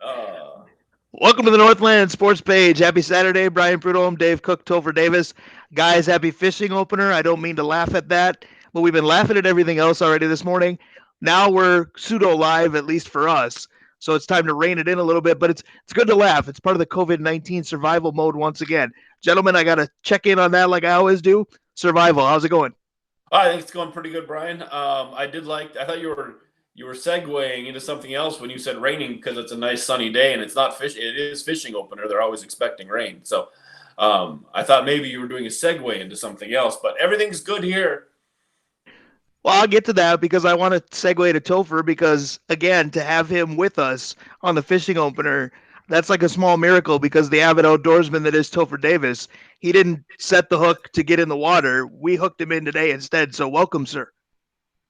Uh, Welcome to the Northland Sports Page. Happy Saturday, Brian Prudhomme, Dave Cook, Topher Davis. Guys, happy fishing opener. I don't mean to laugh at that, but we've been laughing at everything else already this morning. Now we're pseudo live, at least for us. So it's time to rein it in a little bit, but it's good to laugh. It's part of the COVID-19 survival mode once again. Gentlemen, I got to check in on that like I always do. Survival, how's it going? I think it's going pretty good, Brian. I thought you were segueing into something else when you said raining because it's a nice sunny day and it's not fish. It is fishing opener. They're always expecting rain. So I thought maybe you were doing a segue into something else, but everything's good here. Well, I'll get to that because I want to segue to Topher because, again, to have him with us on the fishing opener, that's like a small miracle because the avid outdoorsman that is Topher Davis, he didn't set the hook to get in the water. We hooked him in today instead. So welcome, sir.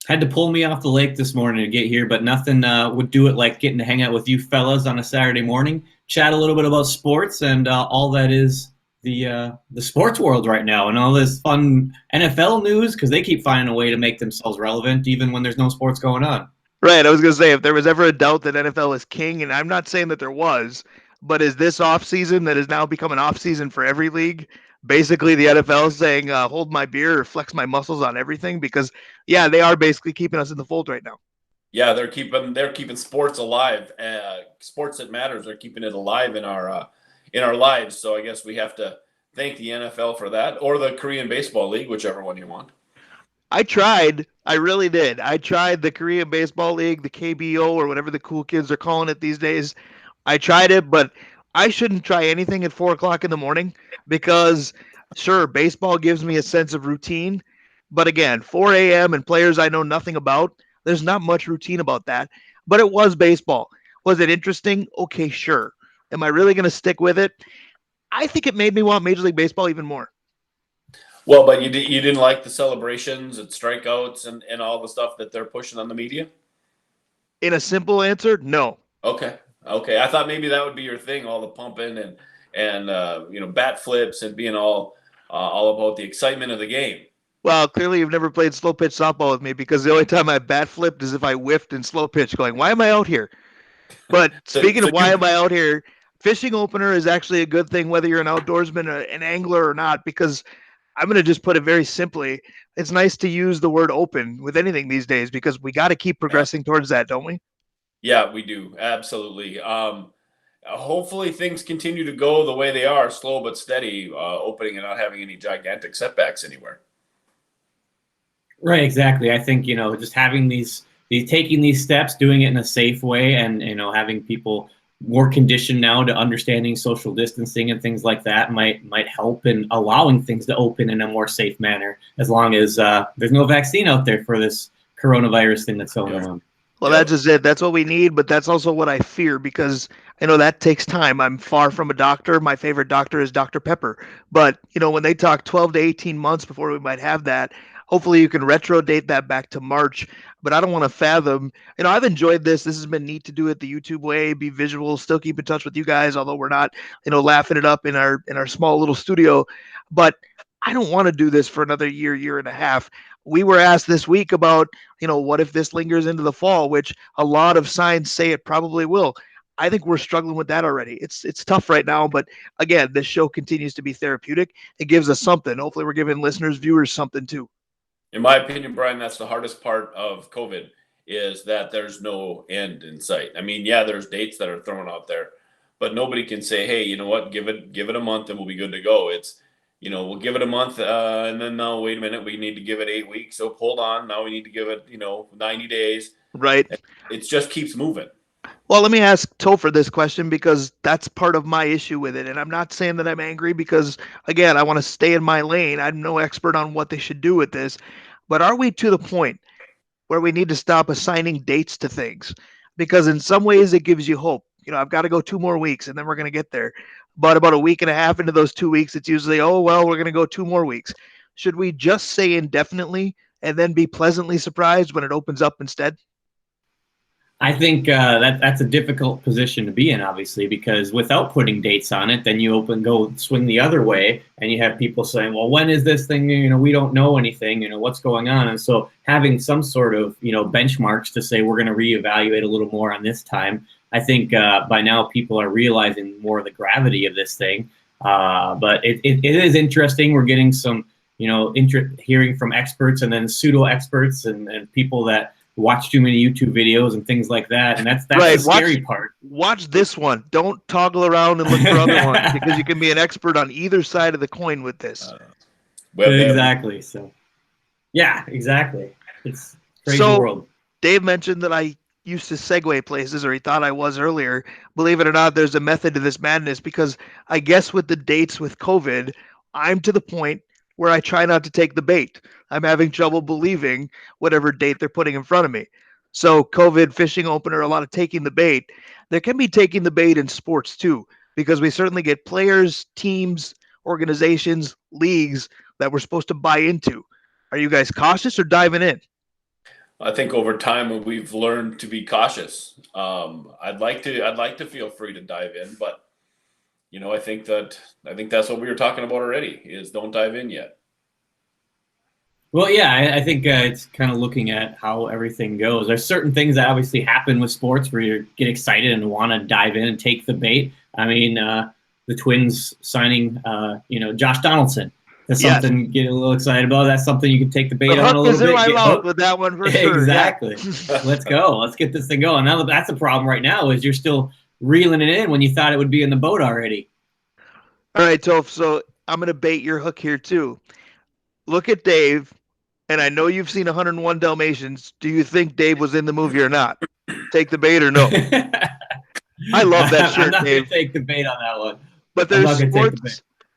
Had to pull me off the lake this morning to get here, but nothing would do it like getting to hang out with you fellas on a Saturday morning, chat a little bit about sports and all that is the sports world right now, and all this fun NFL news because they keep finding a way to make themselves relevant even when there's no sports going on. Right. I was going to say, if there was ever a doubt that NFL is king, and I'm not saying that there was, but is this offseason that has now become an offseason for every league? Basically, the NFL is saying, hold my beer or flex my muscles on everything because, yeah, they are basically keeping us in the fold right now. Yeah, they're keeping sports alive. Sports that matters. They're keeping it alive in our lives. So I guess we have to thank the NFL for that, or the Korean Baseball League, whichever one you want. I tried. I really did. I tried the Korean Baseball League, the KBO, or whatever the cool kids are calling it these days. I tried it, but I shouldn't try anything at 4 o'clock in the morning because, sure, baseball gives me a sense of routine. But again, 4 a.m. and players I know nothing about, there's not much routine about that. But it was baseball. Was it interesting? Okay, sure. Am I really going to stick with it? I think it made me want Major League Baseball even more. Well, but you didn't like the celebrations and strikeouts and all the stuff that they're pushing on the media? In a simple answer, no. Okay. Okay. I thought maybe that would be your thing, all the pumping and bat flips and being all about the excitement of the game. Well, clearly you've never played slow pitch softball with me because the only time I bat flipped is if I whiffed in slow pitch, going, "Why am I out here?" But So speaking so of why you am I out here, fishing opener is actually a good thing whether you're an outdoorsman, an angler, or not. Because I'm going to just put it very simply: it's nice to use the word open with anything these days because we got to keep yeah, progressing towards that, don't we? yeah, we do absolutely. Hopefully things continue to go the way they are, slow but steady, opening and not having any gigantic setbacks anywhere. Right, exactly. I think just having these taking these steps, doing it in a safe way, and having people more conditioned now to understanding social distancing and things like that might help in allowing things to open in a more safe manner. As long as there's no vaccine out there for this coronavirus thing that's going Yep. around. Well, that's Yep. just it. That's what we need, but that's also what I fear because I know that takes time. I'm far from a doctor. My favorite doctor is Dr. Pepper. But, when they talk 12 to 18 months before we might have that, hopefully you can retro date that back to March. But I don't want to fathom, I've enjoyed this. This has been neat to do it the YouTube way, be visual, still keep in touch with you guys, although we're not, laughing it up in our small little studio. But I don't want to do this for another year, year and a half. We were asked this week about what if this lingers into the fall, which a lot of signs say it probably will. I think we're struggling with that already. It's tough right now, but again, this show continues to be therapeutic. It gives us something. Hopefully, we're giving listeners, viewers something too. In my opinion, Brian, that's the hardest part of COVID is that there's no end in sight. I mean, yeah, there's dates that are thrown out there, but nobody can say, "Hey, you know what? Give it a month and we'll be good to go." We'll give it a month, and then now wait a minute, we need to give it 8 weeks. So hold on, now we need to give it 90 days. Right. It just keeps moving. Well, let me ask Topher this question because that's part of my issue with it. And I'm not saying that I'm angry because, again, I want to stay in my lane. I'm no expert on what they should do with this. But are we to the point where we need to stop assigning dates to things? Because in some ways, it gives you hope. I've got to go 2 more weeks and then we're going to get there. But about a week and a half into those 2 weeks, it's usually, oh, well, we're going to go 2 more weeks. Should we just say indefinitely and then be pleasantly surprised when it opens up instead? I think that's a difficult position to be in, obviously, because without putting dates on it, then you go swing the other way, and you have people saying, "Well, when is this thing? We don't know anything. What's going on?" And so having some sort of benchmarks to say we're going to reevaluate a little more on this time, I think by now people are realizing more of the gravity of this thing. But it is interesting. We're getting some, hearing from experts and then pseudo experts and people that watch too many YouTube videos and things like that. And that's Right. the scary part. Watch this one. Don't toggle around and look for other ones because you can be an expert on either side of the coin with this. Exactly. So, yeah, exactly. It's crazy world. Dave mentioned that I used to segue places, or he thought I was earlier. Believe it or not, there's a method to this madness because I guess with the dates with COVID, I'm to the point where I try not to take the bait. I'm having trouble believing whatever date they're putting in front of me. So COVID, fishing opener, a lot of taking the bait. There can be taking the bait in sports too, because we certainly get players, teams, organizations, leagues that we're supposed to buy into. Are you guys cautious or diving in? I think over time we've learned to be cautious. I'd like to feel free to dive in, but I think that's what we were talking about already. Is don't dive in yet. Well, yeah, I think it's kind of looking at how everything goes. There's certain things that obviously happen with sports where you get excited and want to dive in and take the bait. I mean, the Twins signing, Josh Donaldson. That's something to get a little excited about. That's something you can take the bait on a little bit. My mouth with that one for sure. Exactly. Yeah. Let's go. Let's get this thing going. Now that's the problem right now is you're still reeling it in when you thought it would be in the boat already. All right, Toph. So I'm going to bait your hook here too. Look at Dave, and I know you've seen 101 Dalmatians. Do you think Dave was in the movie or not? Take the bait or no? I love that shirt, I'm not Dave. Gonna take the bait on that one. But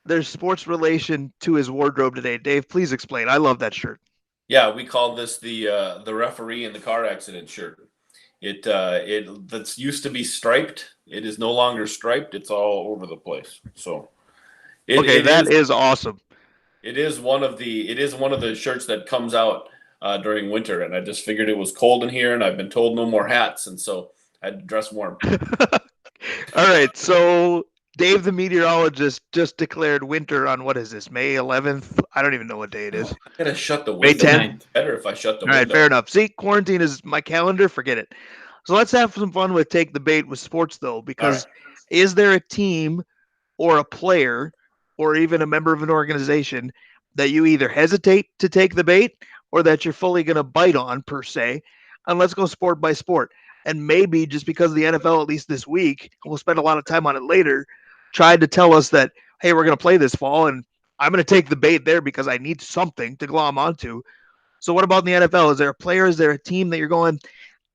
there's sports relation to his wardrobe today. Dave, please explain. I love that shirt. Yeah, we call this the referee in the car accident shirt. That's used to be striped. It is no longer striped. It's all over the place. So, that is awesome. It is one of the shirts that comes out during winter, and I just figured it was cold in here, and I've been told no more hats, and so I had to dress warm. All right, so Dave the meteorologist just declared winter on what is this, May 11th? I don't even know what day it is. I gotta shut the window. May 10th? Better if I shut the window. All right, fair enough. See, quarantine is my calendar. Forget it. So let's have some fun with Take the Bait with sports, though, because is there a team or a player or even a member of an organization that you either hesitate to take the bait or that you're fully going to bite on, per se? And let's go sport by sport. And maybe just because the NFL, at least this week, we'll spend a lot of time on it later, tried to tell us that, hey, we're going to play this fall, and I'm going to take the bait there because I need something to glom onto. So what about in the NFL? Is there a player? Is there a team that you're going,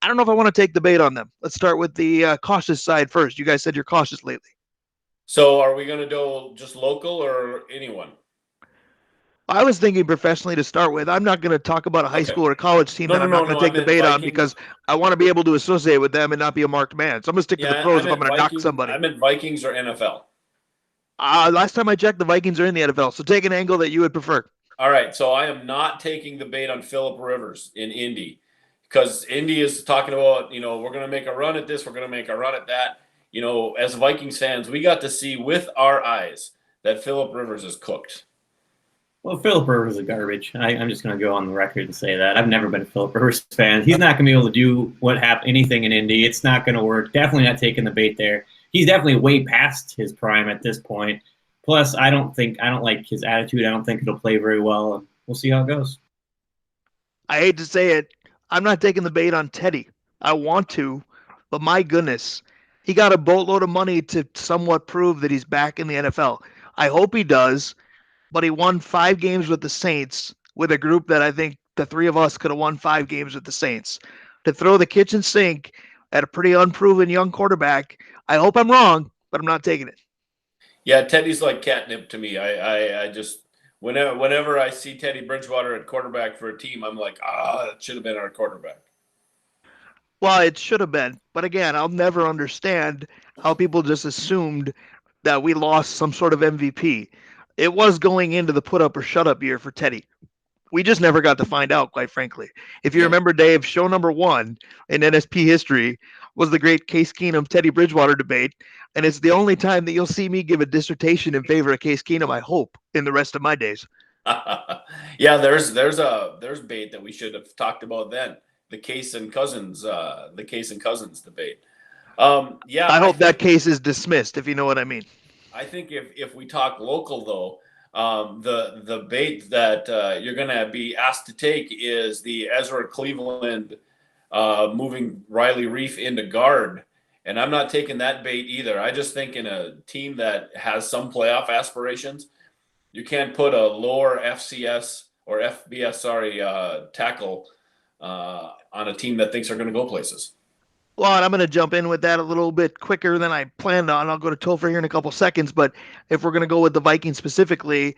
I don't know if I want to take the bait on them? Let's start with the cautious side first. You guys said you're cautious lately. So are we going to do just local or anyone? I was thinking professionally to start with. I'm not going to talk about a high school or college team that I'm not going to take the bait on because I want to be able to associate with them and not be a marked man. So I'm going to stick to the pros if I'm going to knock somebody. I meant Vikings or NFL. Last time I checked, the Vikings are in the NFL. So take an angle that you would prefer. All right. So I am not taking the bait on Phillip Rivers in Indy because Indy is talking about, we're going to make a run at this. We're going to make a run at that. As Vikings fans, we got to see with our eyes that Phillip Rivers is cooked. Well, Phillip Rivers is garbage. I'm just going to go on the record and say that. I've never been a Phillip Rivers fan. He's not going to be able to do anything in Indy. It's not going to work. Definitely not taking the bait there. He's definitely way past his prime at this point. Plus, I don't like his attitude. I don't think it'll play very well. We'll see how it goes. I hate to say it. I'm not taking the bait on Teddy. I want to, but my goodness, he got a boatload of money to somewhat prove that he's back in the NFL. I hope he does. But he won 5 games with the Saints with a group that I think the three of us could have won 5 games with the Saints. To throw the kitchen sink at a pretty unproven young quarterback, I hope I'm wrong, but I'm not taking it. Yeah, Teddy's like catnip to me. I just whenever I see Teddy Bridgewater at quarterback for a team, I'm like, that should have been our quarterback. Well, it should have been. But again, I'll never understand how people just assumed that we lost some sort of MVP. It was going into the put up or shut up year for Teddy. We just never got to find out, quite frankly. If you remember, Dave, show number 1 in NSP history was the great Case Keenum Teddy Bridgewater debate. And it's the only time that you'll see me give a dissertation in favor of Case Keenum, I hope, in the rest of my days. Yeah, there's bait that we should have talked about then. The Case and Cousins debate. Yeah, I I hope that think case is dismissed, if you know what I mean. if we talk local though, the bait that you're going to be asked to take is the Ezra Cleveland moving Riley Reef into guard. And I'm not taking that bait either. I just think in a team that has some playoff aspirations, you can't put a lower FCS or FBS, sorry, tackle on a team that thinks they're going to go places. Well, and I'm going to jump in with that a little bit quicker than I planned on. I'll go to Topher here in a couple seconds, but if we're going to go with the Vikings specifically,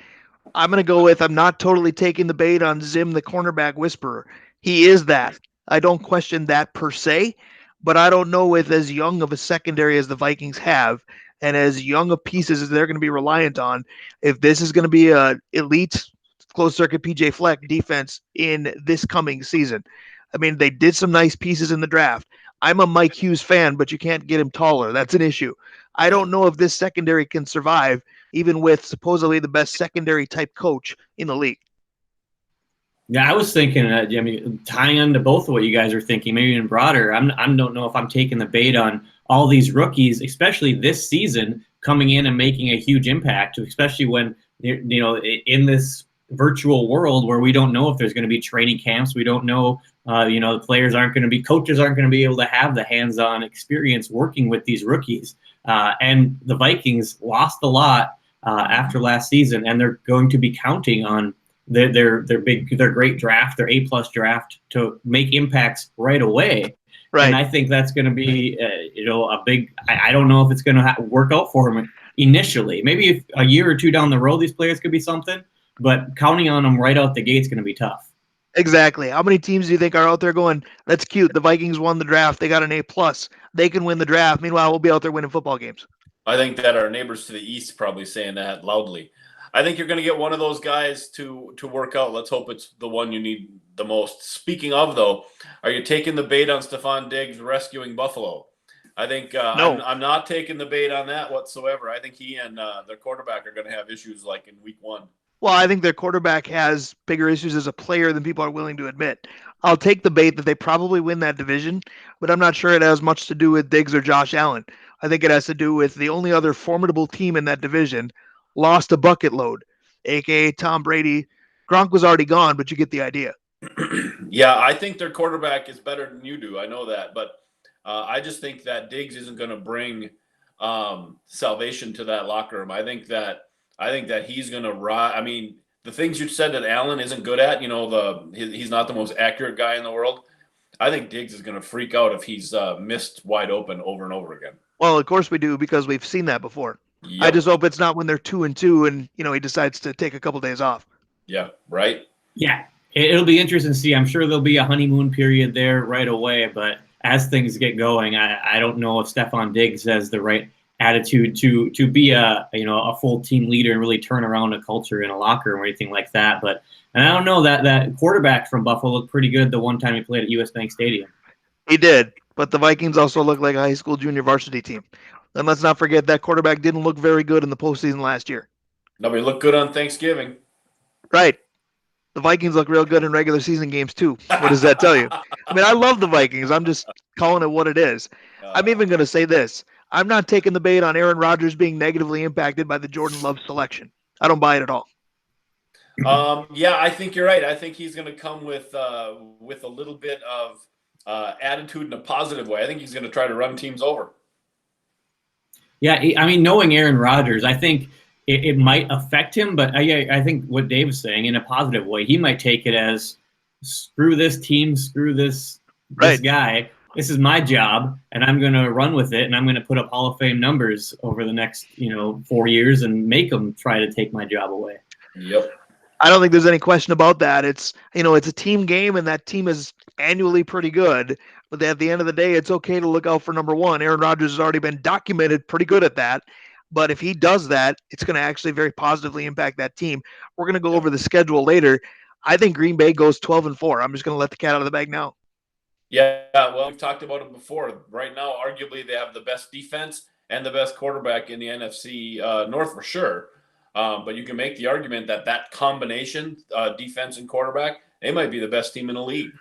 I'm going to go with I'm not totally taking the bait on Zim, the cornerback whisperer. He is that. I don't question that per se, but I don't know with as young of a secondary as the Vikings have and as young of pieces as they're going to be reliant on, if this is going to be a elite closed circuit PJ Fleck defense in this coming season. I mean, they did some nice pieces in the draft. I'm a Mike Hughes fan, but you can't get him taller. That's an issue. I don't know if this secondary can survive even with supposedly the best secondary type coach in the league. Yeah, I was thinking, I mean, tying on to both of what you guys are thinking, maybe even broader. I don't know if I'm taking the bait on all these rookies, especially this season, coming in and making a huge impact, especially when, you know, in this virtual world where we don't know if there's going to be training camps. We don't know, you know, the players aren't going to be, coaches aren't going to be able to have the hands-on experience working with these rookies. And the Vikings lost a lot after last season, and they're going to be counting on their great draft, their A+ draft to make impacts right away. Right. And I think that's going to be, you know, a big. I don't know if it's going to work out for him initially. Maybe if a year or two down the road, these players could be something. But counting on them right out the gate is going to be tough. Exactly. How many teams do you think are out there going, that's cute. The Vikings won the draft. They got an A+. They can win the draft. Meanwhile, we'll be out there winning football games. I think that our neighbors to the east probably saying that loudly. I think you're going to get one of those guys to work out. Let's hope it's the one you need the most. Speaking of, though, are you taking the bait on Stephon Diggs rescuing Buffalo? I think No. I'm not taking the bait on that whatsoever. I think he and their quarterback are going to have issues like in week 1. Well, I think their quarterback has bigger issues as a player than people are willing to admit. I'll take the bait that they probably win that division, but I'm not sure it has much to do with Diggs or Josh Allen. I think it has to do with the only other formidable team in that division lost a bucket load, aka Tom Brady. Gronk was already gone, but you get the idea. Yeah, I think their quarterback is better than you do. I know that, but I just think that Diggs isn't going to bring salvation to that locker room. I think that he's going to rise. I mean, the things you said that Allen isn't good at, you know, he's not the most accurate guy in the world. I think Diggs is going to freak out if he's missed wide open over and over again. Well, of course we do because we've seen that before. Yep. I just hope it's not when they're 2-2 and you know he decides to take a couple days off. Yeah, right. Yeah, it'll be interesting to see. I'm sure there'll be a honeymoon period there right away, but as things get going, I don't know if Stephon Diggs has the right attitude to be a full team leader and really turn around a culture in a locker room or anything like that. But and I don't know that quarterback from Buffalo looked pretty good the one time he played at US Bank Stadium. He did, but the Vikings also look like a high school junior varsity team. And let's not forget that quarterback didn't look very good in the postseason last year. Nobody looked good on Thanksgiving. Right. The Vikings look real good in regular season games too. What does that tell you? I mean, I love the Vikings. I'm just calling it what it is. I'm even going to say this. I'm not taking the bait on Aaron Rodgers being negatively impacted by the Jordan Love selection. I don't buy it at all. Yeah, I think you're right. I think he's going to come with a little bit of attitude in a positive way. I think he's going to try to run teams over. Yeah, I mean, knowing Aaron Rodgers, I think it might affect him, but I think what Dave is saying in a positive way, he might take it as screw this team, screw this guy. This is my job, and I'm going to run with it, and I'm going to put up Hall of Fame numbers over the next 4 years and make them try to take my job away. Yep. I don't think there's any question about that. It's it's a team game, and that team is annually pretty good. But at the end of the day, it's okay to look out for number one. Aaron Rodgers has already been documented pretty good at that. But if he does that, it's going to actually very positively impact that team. We're going to go over the schedule later. I think Green Bay goes 12-4. I'm just going to let the cat out of the bag now. Yeah, well, we've talked about it before. Right now, arguably, they have the best defense and the best quarterback in the NFC North for sure. But you can make the argument that combination, defense and quarterback, they might be the best team in the league.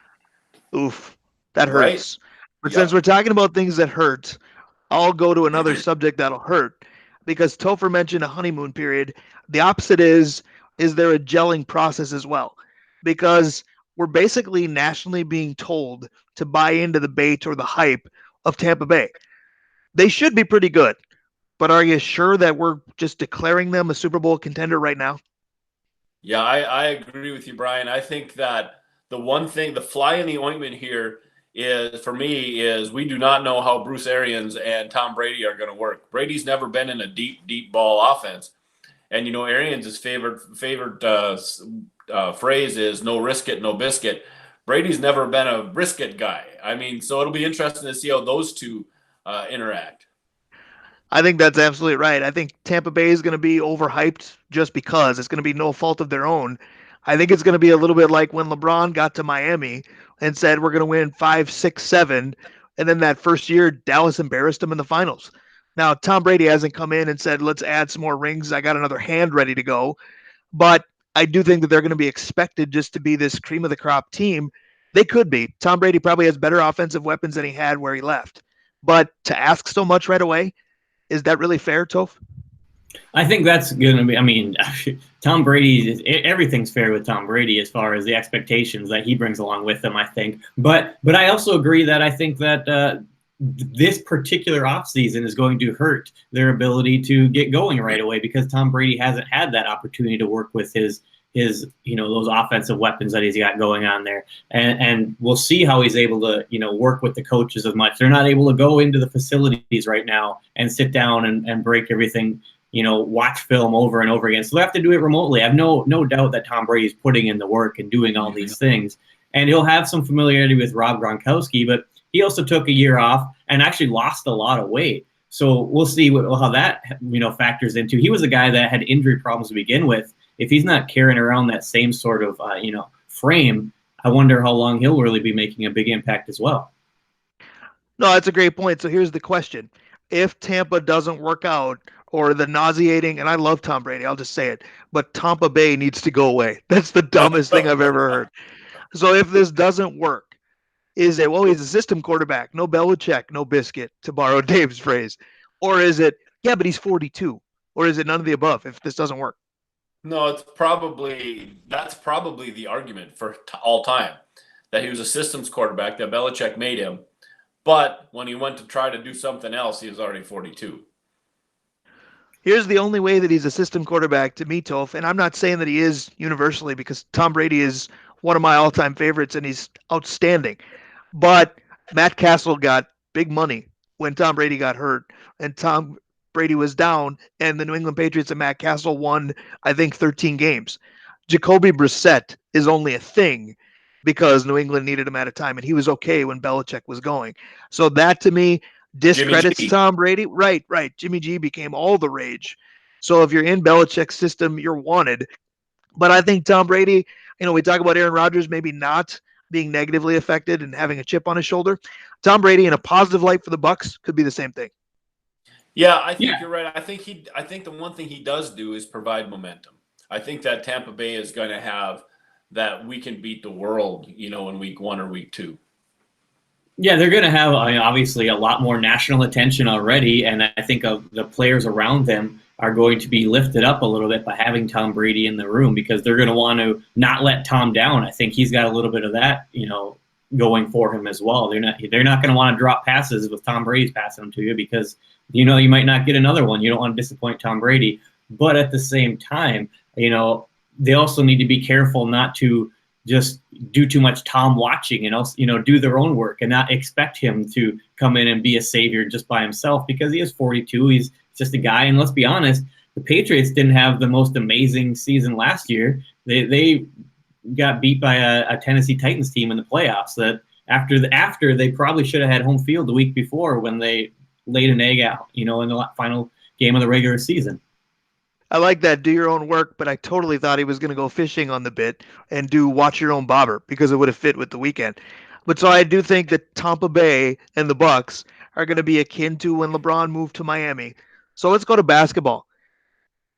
Oof, that hurts. Right? But since we're talking about things that hurt, I'll go to another subject that'll hurt because Topher mentioned a honeymoon period. The opposite is there a gelling process as well? Because we're basically nationally being told to buy into the bait or the hype of Tampa Bay. They should be pretty good, but are you sure that we're just declaring them a Super Bowl contender right now? Yeah, I agree with you, Brian. I think that the one thing, the fly in the ointment here is for me is we do not know how Bruce Arians and Tom Brady are going to work. Brady's never been in a deep ball offense, and Arians' favorite phrase is "no risk it, no biscuit." Brady's never been a brisket guy. I mean, so it'll be interesting to see how those two interact. I think that's absolutely right. I think Tampa Bay is going to be overhyped just because it's going to be no fault of their own. I think it's going to be a little bit like when LeBron got to Miami and said we're going to win 5, 6, 7, and then that first year Dallas embarrassed them in the finals. Now Tom Brady hasn't come in and said let's add some more rings. I got another hand ready to go, but I do think that they're going to be expected just to be this cream of the crop team. They could be. Tom Brady probably has better offensive weapons than he had where he left, but to ask so much right away, is that really fair, Toph? I think that's going to be, I mean, Tom Brady, everything's fair with Tom Brady as far as the expectations that he brings along with him, I think. But I also agree that I think that this particular offseason is going to hurt their ability to get going right away because Tom Brady hasn't had that opportunity to work with his those offensive weapons that he's got going on there. And we'll see how he's able to, work with the coaches as much. They're not able to go into the facilities right now and sit down and break everything, watch film over and over again. So they have to do it remotely. I have no doubt that Tom Brady's putting in the work and doing all these things. And he'll have some familiarity with Rob Gronkowski, but he also took a year off and actually lost a lot of weight. So we'll see how that, factors into. He was a guy that had injury problems to begin with. If he's not carrying around that same sort of, frame, I wonder how long he'll really be making a big impact as well. No, that's a great point. So here's the question. If Tampa doesn't work out or the nauseating, and I love Tom Brady, I'll just say it, but Tampa Bay needs to go away. That's the dumbest thing I've ever heard. So if this doesn't work, is it, well, he's a system quarterback, no Belichick, no biscuit, to borrow Dave's phrase? Or is it, yeah, but he's 42? Or is it none of the above if this doesn't work? No, that's probably the argument for all time that he was a systems quarterback, that Belichick made him. But when he went to try to do something else, he was already 42. Here's the only way that he's a system quarterback to me, Toph, and I'm not saying that he is universally because Tom Brady is one of my all-time favorites and he's outstanding. But Matt Castle got big money when Tom Brady got hurt, and Tom Brady was down, and the New England Patriots and Matt Castle won, I think, 13 games. Jacoby Brissett is only a thing because New England needed him at a time, and he was okay when Belichick was going. So that, to me, discredits Tom Brady. Right. Jimmy G became all the rage. So if you're in Belichick's system, you're wanted. But I think Tom Brady, we talk about Aaron Rodgers maybe not being negatively affected and having a chip on his shoulder. Tom Brady in a positive light for the Bucs could be the same thing. Yeah, I think you're right. I think the one thing he does do is provide momentum. I think that Tampa Bay is going to have that we can beat the world, in week 1 or week 2. Yeah, they're going to have obviously a lot more national attention already, and I think the players around them are going to be lifted up a little bit by having Tom Brady in the room because they're going to want to not let Tom down. I think he's got a little bit of that, going for him as well. They're not going to want to drop passes with Tom Brady's passing them to you because you might not get another one. You don't want to disappoint Tom Brady, but at the same time, they also need to be careful not to just do too much Tom watching and also, do their own work and not expect him to come in and be a savior just by himself because he is 42. He's just a guy. And let's be honest, the Patriots didn't have the most amazing season last year. They got beat by a Tennessee Titans team in the playoffs that after they probably should have had home field the week before when they laid an egg out, in the final game of the regular season. I like that. Do your own work, but I totally thought he was going to go fishing on the bit and do watch your own bobber because it would have fit with the weekend. But so I do think that Tampa Bay and the Bucs are going to be akin to when LeBron moved to Miami. So let's go to basketball.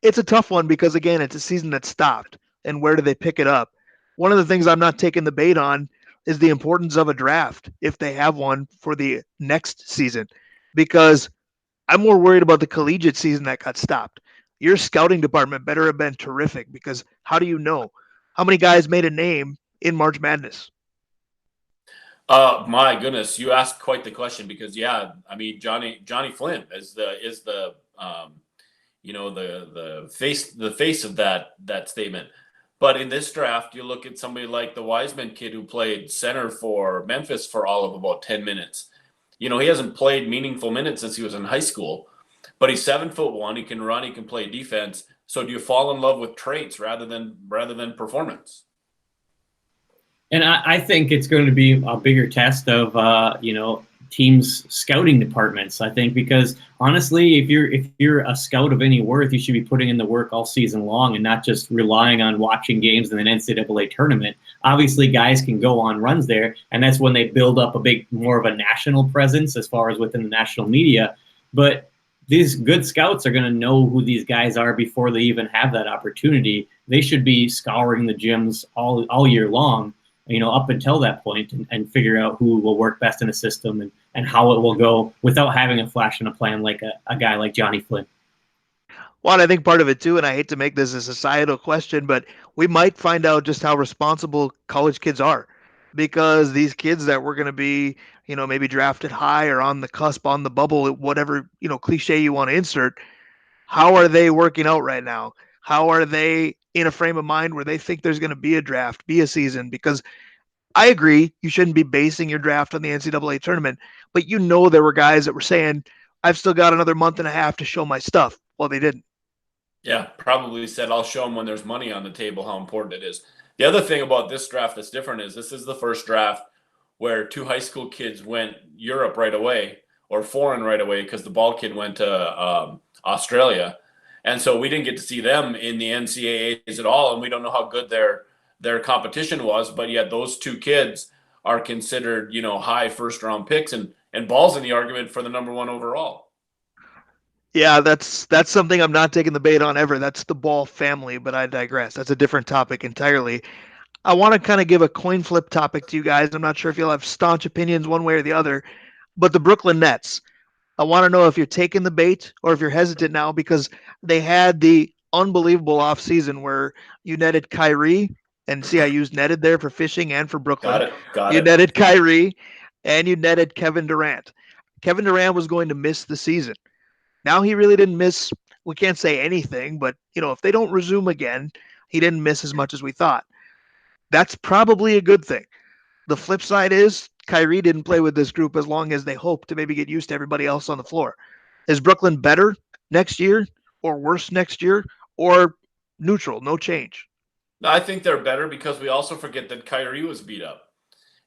It's a tough one because, again, it's a season that stopped. And where do they pick it up? One of the things I'm not taking the bait on is the importance of a draft if they have one for the next season. Because I'm more worried about the collegiate season that got stopped. Your scouting department better have been terrific because how do you know how many guys made a name in March Madness? My goodness, you asked quite the question because yeah, I mean Johnny Flynn is the the face of that statement. But in this draft, you look at somebody like the Wiseman kid who played center for Memphis for all of about 10 minutes. He hasn't played meaningful minutes since he was in high school, but he's 7'1". He can run. He can play defense. So do you fall in love with traits rather than performance? And I think it's going to be a bigger test of teams' scouting departments. I think because honestly, if you're a scout of any worth, you should be putting in the work all season long and not just relying on watching games in an NCAA tournament. Obviously, guys can go on runs there, and that's when they build up a big more of a national presence as far as within the national media. But these good scouts are going to know who these guys are before they even have that opportunity. They should be scouring the gyms all year long, up until that point, and figure out who will work best in a system and how it will go without having a flash in a plan like a guy like Johnny Flynn. Well, I think part of it too, and I hate to make this a societal question, but we might find out just how responsible college kids are because these kids that were going to be, maybe drafted high or on the cusp, on the bubble, whatever, cliche you want to insert, how are they working out right now? How are they in a frame of mind where they think there's going to be a draft, be a season? Because I agree, you shouldn't be basing your draft on the NCAA tournament, but there were guys that were saying, I've still got another month and a half to show my stuff. Well, they didn't. Yeah, probably said, I'll show them when there's money on the table how important it is. The other thing about this draft that's different is this is the first draft where two high school kids went Europe right away or foreign right away because the ball kid went to Australia. And so we didn't get to see them in the NCAAs at all, and we don't know how good their competition was, but yet those two kids are considered, high first-round picks and Ball's in the argument for the number one overall. Yeah, that's something I'm not taking the bait on ever. That's the Ball family, but I digress. That's a different topic entirely. I want to kind of give a coin flip topic to you guys. I'm not sure if you'll have staunch opinions one way or the other, but the Brooklyn Nets. I want to know if you're taking the bait or if you're hesitant now because they had the unbelievable offseason where you netted Kyrie, and see, I used netted there for fishing and for Brooklyn. Got You it. netted Kyrie and you netted Kevin Durant. Kevin Durant was going to miss the season. Now he really didn't miss. We can't say anything, but if they don't resume again, he didn't miss as much as we thought. That's probably a good thing. The flip side is Kyrie didn't play with this group as long as they hoped to maybe get used to everybody else on the floor. Is Brooklyn better next year or worse next year or neutral, no change? I think they're better because we also forget that Kyrie was beat up.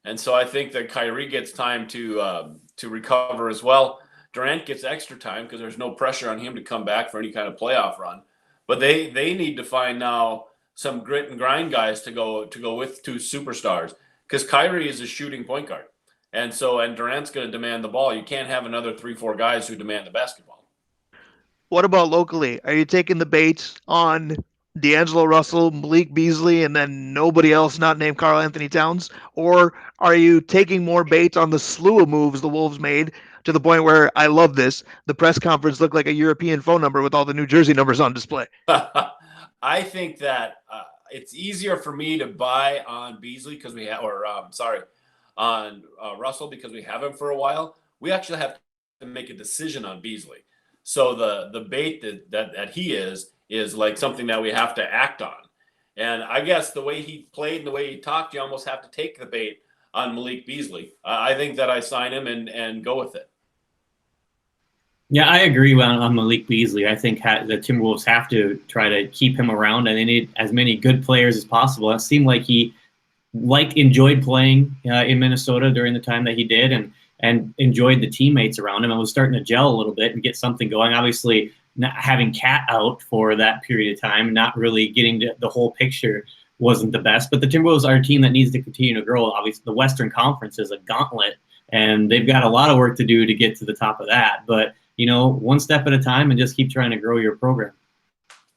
And so I think that Kyrie gets time to recover as well. Durant gets extra time because there's no pressure on him to come back for any kind of playoff run. But they need to find now some grit and grind guys to go with two superstars because Kyrie is a shooting point guard. And Durant's going to demand the ball. You can't have another 3-4 guys who demand the basketball. What about locally? Are you taking the bait on D'Angelo Russell, Malik Beasley, and then nobody else not named Karl Anthony Towns? Or are you taking more bait on the slew of moves the Wolves made to the point where I love this? The press conference looked like a European phone number with all the New Jersey numbers on display. I think that it's easier for me to buy on Beasley because we have, on Russell because we have him for a while. We actually have to make a decision on Beasley. So the bait that he is like something that we have to act on. And I guess the way he played and the way he talked, you almost have to take the bait on Malik Beasley. I think that I sign him and go with it. Yeah, I agree on Malik Beasley. I think the Timberwolves have to try to keep him around, and they need as many good players as possible. It seemed like he enjoyed playing in Minnesota during the time that he did, and enjoyed the teammates around him and was starting to gel a little bit and get something going. Obviously, not having Cat out for that period of time, not really getting the whole picture wasn't the best. But the Timberwolves are a team that needs to continue to grow. Obviously, the Western Conference is a gauntlet, and they've got a lot of work to do to get to the top of that. But one step at a time and just keep trying to grow your program.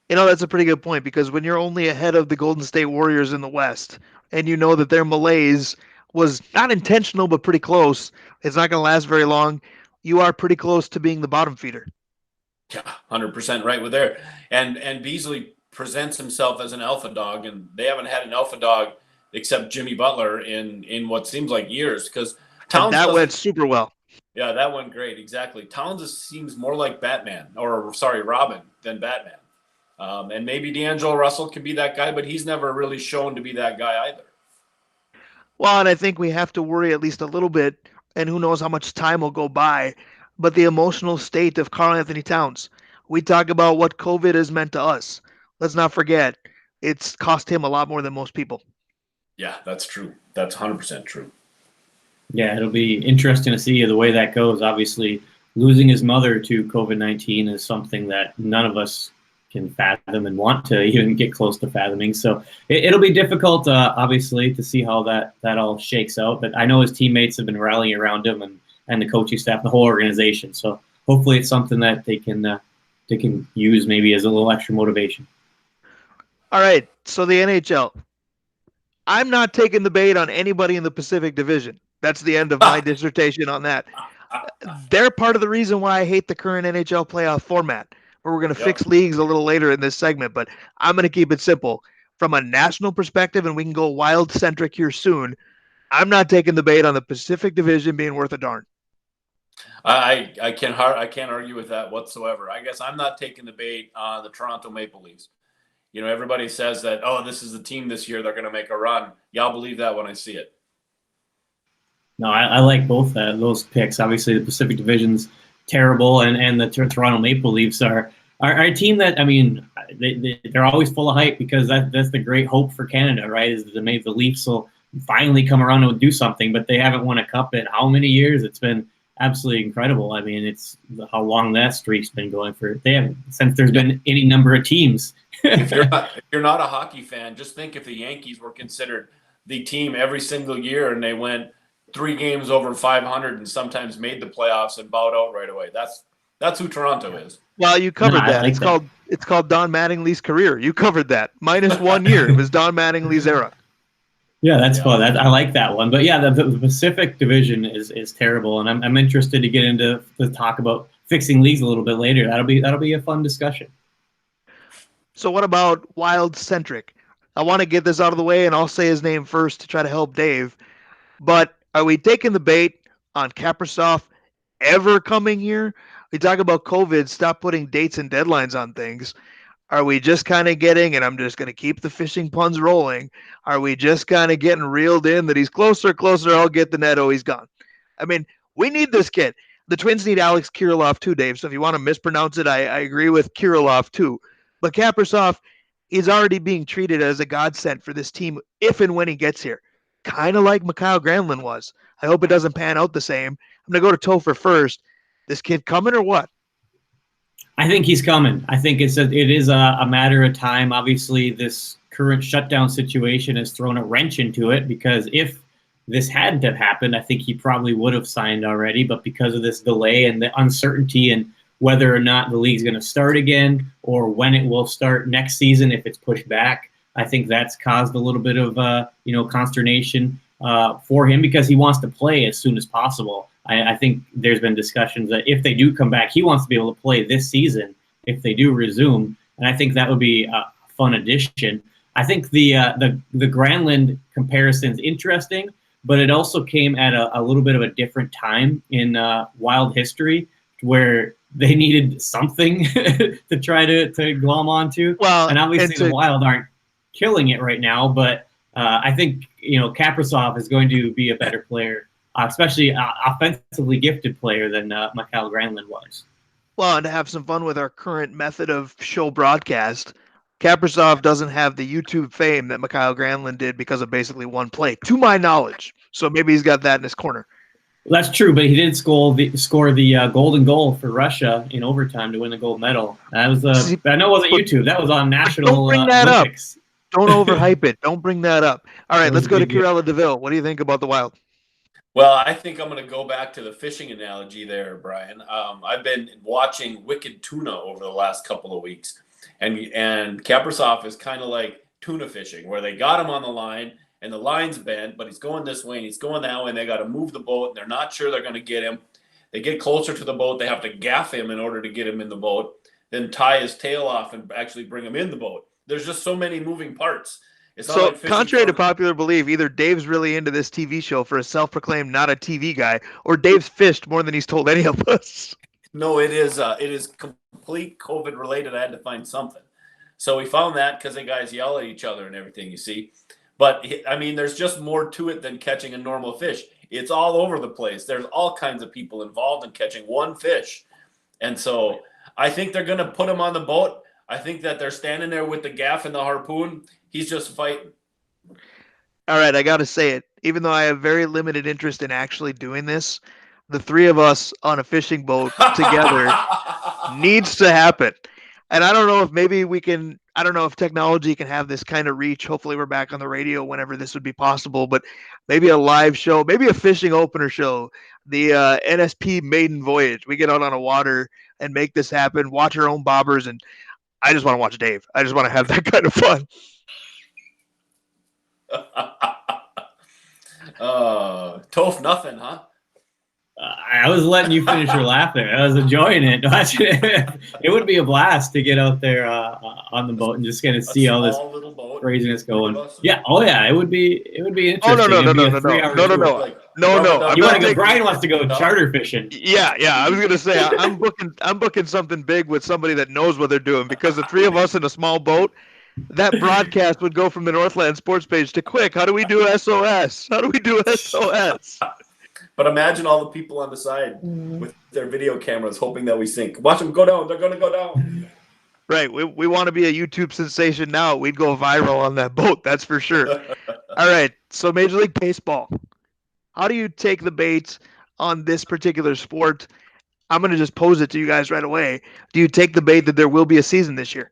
That's a pretty good point because when you're only ahead of the Golden State Warriors in the West and you know that their malaise was not intentional but pretty close, it's not going to last very long. you are pretty close to being the bottom feeder. Yeah, 100% right with there. And Beasley presents himself as an alpha dog, and they haven't had an alpha dog except Jimmy Butler in what seems like years, because And Towns that went doesn't. super well. Yeah, that went great. Exactly. Towns seems more like Batman, or sorry, Robin, than Batman. And maybe D'Angelo Russell could be that guy, but he's never really shown to be that guy either. Well, and I think we have to worry at least a little bit, and who knows how much time will go by, but the emotional state of Karl Anthony Towns. We talk about what COVID has meant to us. Let's not forget, it's cost him a lot more than most people. Yeah, that's true. That's 100% true. Yeah, it'll be interesting to see the way that goes. Obviously, losing his mother to COVID-19 is something that none of us can fathom and want to even get close to fathoming. So it'll be difficult, obviously, to see how that all shakes out. But I know his teammates have been rallying around him, and the coaching staff, the whole organization. So hopefully, it's something that they can use maybe as a little extra motivation. All right, so the NHL. I'm not taking the bait on anybody in the Pacific Division. That's the end of my dissertation on that. They're part of the reason why I hate the current NHL playoff format, where we're going to fix leagues a little later in this segment, but I'm going to keep it simple. From a national perspective, and we can go wild-centric here soon, I'm not taking the bait on the Pacific Division being worth a darn. I can't argue with that whatsoever. I guess I'm not taking the bait on the Toronto Maple Leafs. You know, everybody says that, oh, this is the team this year, they're going to make a run. Yeah, I'll believe that when I see it. No, I like both those picks. Obviously, the Pacific Division's terrible, and the Toronto Maple Leafs are a team that, I mean, they're always full of hype, because that's the great hope for Canada, right? Is that maybe the Leafs will finally come around and do something, but they haven't won a cup in how many years? It's been absolutely incredible. I mean, it's how long that streak's been going for. They haven't, since there's been any number of teams. If you're not a hockey fan, just think if the Yankees were considered the team every single year and they went 3 games over 500 and sometimes made the playoffs and bowed out right away. That's who Toronto is. Well, you covered that. Like it's called Don Mattingly's career. You covered that. Minus 1 year. It was Don Mattingly's era. Yeah, that's fun. I like that one. But yeah, the Pacific Division is terrible, and I'm interested to get into the talk about fixing leagues a little bit later. That'll be a fun discussion. So what about Wild Centric? I want to get this out of the way, and I'll say his name first to try to help Dave. But are we taking the bait on Kaprizov ever coming here? We talk about COVID, stop putting dates and deadlines on things. Are we just kind of getting, and I'm just going to keep the fishing puns rolling, are we just kind of getting reeled in that he's closer, I'll get the net, oh, he's gone? I mean, we need this kid. The Twins need Alex Kirilloff too, Dave. So if you want to mispronounce it, I agree with Kirilloff too. But Kaprizov is already being treated as a godsend for this team if and when he gets here. Kind of like Mikhail Granlund was. I hope it doesn't pan out the same. I'm going to go to Topher first. This kid coming or what? I think he's coming. I think it is a matter of time. Obviously, this current shutdown situation has thrown a wrench into it, because if this hadn't have happened, I think he probably would have signed already. But because of this delay and the uncertainty and whether or not the league's going to start again or when it will start next season, if it's pushed back, I think that's caused a little bit of consternation for him, because he wants to play as soon as possible. I think there's been discussions that if they do come back, he wants to be able to play this season if they do resume, and I think that would be a fun addition. I think the Granlund comparison is interesting, but it also came at a little bit of a different time in Wild history, where they needed something to try to glom onto. Well, and obviously the Wild aren't killing it right now, but I think Kaprizov is going to be a better player, especially offensively gifted player than Mikhail Granlund was. Well, and to have some fun with our current method of show broadcast, Kaprizov doesn't have the YouTube fame that Mikhail Granlund did because of basically one play, to my knowledge. So maybe he's got that in his corner. That's true, but he did score the golden goal for Russia in overtime to win the gold medal. That was I know it wasn't YouTube. That was on national don't bring that Olympics. Up. Don't overhype it. Don't bring that up. All right, let's go to Kirella DeVille. What do you think about the Wild? Well, I think I'm going to go back to the fishing analogy there, Brian. I've been watching Wicked Tuna over the last couple of weeks, and Kaprizov is kind of like tuna fishing, where they got him on the line and the line's bent, but he's going this way and he's going that way, and they got to move the boat, and they're not sure they're going to get him. They get closer to the boat. They have to gaff him in order to get him in the boat, then tie his tail off and actually bring him in the boat. There's just so many moving parts. It's not So, like fishing contrary to for popular belief, either Dave's really into this TV show for a self-proclaimed not a TV guy, or Dave's fished more than he's told any of us. No, it is complete COVID related. I had to find something. So we found that because the guys yell at each other and everything, you see. But I mean, there's just more to it than catching a normal fish. It's all over the place. There's all kinds of people involved in catching one fish. And so I think they're going to put him on the boat. I think that they're standing there with the gaff and the harpoon. He's just fighting. All right, I got to say it. Even though I have very limited interest in actually doing this, the three of us on a fishing boat together needs to happen. And I don't know if maybe we can, I don't know if technology can have this kind of reach. Hopefully we're back on the radio whenever this would be possible, but maybe a live show, maybe a fishing opener show, the NSP maiden voyage. We get out on a water and make this happen, watch our own bobbers. And I just want to watch Dave. I just want to have that kind of fun. Toph, nothing, huh? I was letting you finish your laugh there. I was enjoying it. It would be a blast to get out there on the boat and just kind of see all this craziness going. Yeah. Oh yeah. It would be interesting. Oh no. You want to go? Brian wants to go charter fishing. Yeah. I was gonna say I'm booking something big with somebody that knows what they're doing, because the three of us in a small boat, that broadcast would go from the Northland sports page to quick. How do we do SOS? How do we do SOS? But imagine all the people on the side with their video cameras hoping that we sink. Watch them go down. They're going to go down. Right. We want to be a YouTube sensation now. We'd go viral on that boat. That's for sure. All right. So Major League Baseball. How do you take the bait on this particular sport? I'm going to just pose it to you guys right away. Do you take the bait that there will be a season this year?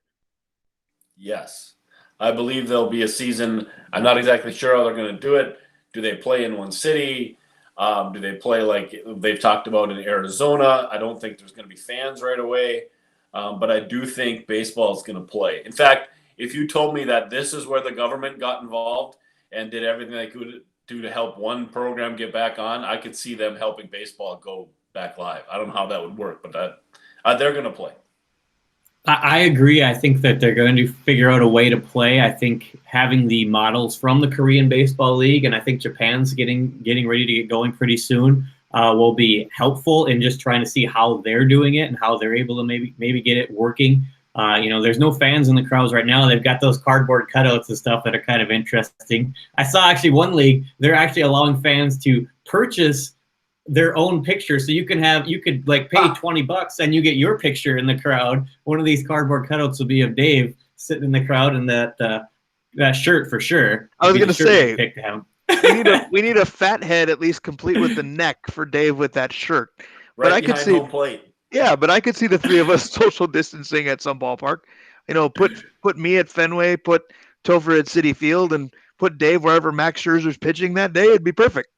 Yes. I believe there'll be a season. I'm not exactly sure how they're going to do it. Do they play in one city? Do they play like they've talked about in Arizona? I don't think there's going to be fans right away, but I do think baseball is going to play. In fact, if you told me that this is where the government got involved and did everything they could do to help one program get back on, I could see them helping baseball go back live. I don't know how that would work, but they're going to play. I agree. I think that they're going to figure out a way to play. I think having the models from the Korean Baseball League, and I think Japan's getting ready to get going pretty soon, will be helpful in just trying to see how they're doing it and how they're able to maybe get it working. There's no fans in the crowds right now. They've got those cardboard cutouts and stuff that are kind of interesting. I saw actually one league, they're actually allowing fans to purchase their own picture, so you could like pay $20 and you get your picture in the crowd. One of these cardboard cutouts will be of Dave sitting in the crowd in that shirt for sure. I was gonna say pick him. we need a fat head at least complete with the neck for Dave with that shirt. Right, but I could see home plate. Yeah, but I could see the three of us social distancing at some ballpark. Put me at Fenway, put Topher at Citi Field, and put Dave wherever Max Scherzer's pitching that day. It'd be perfect.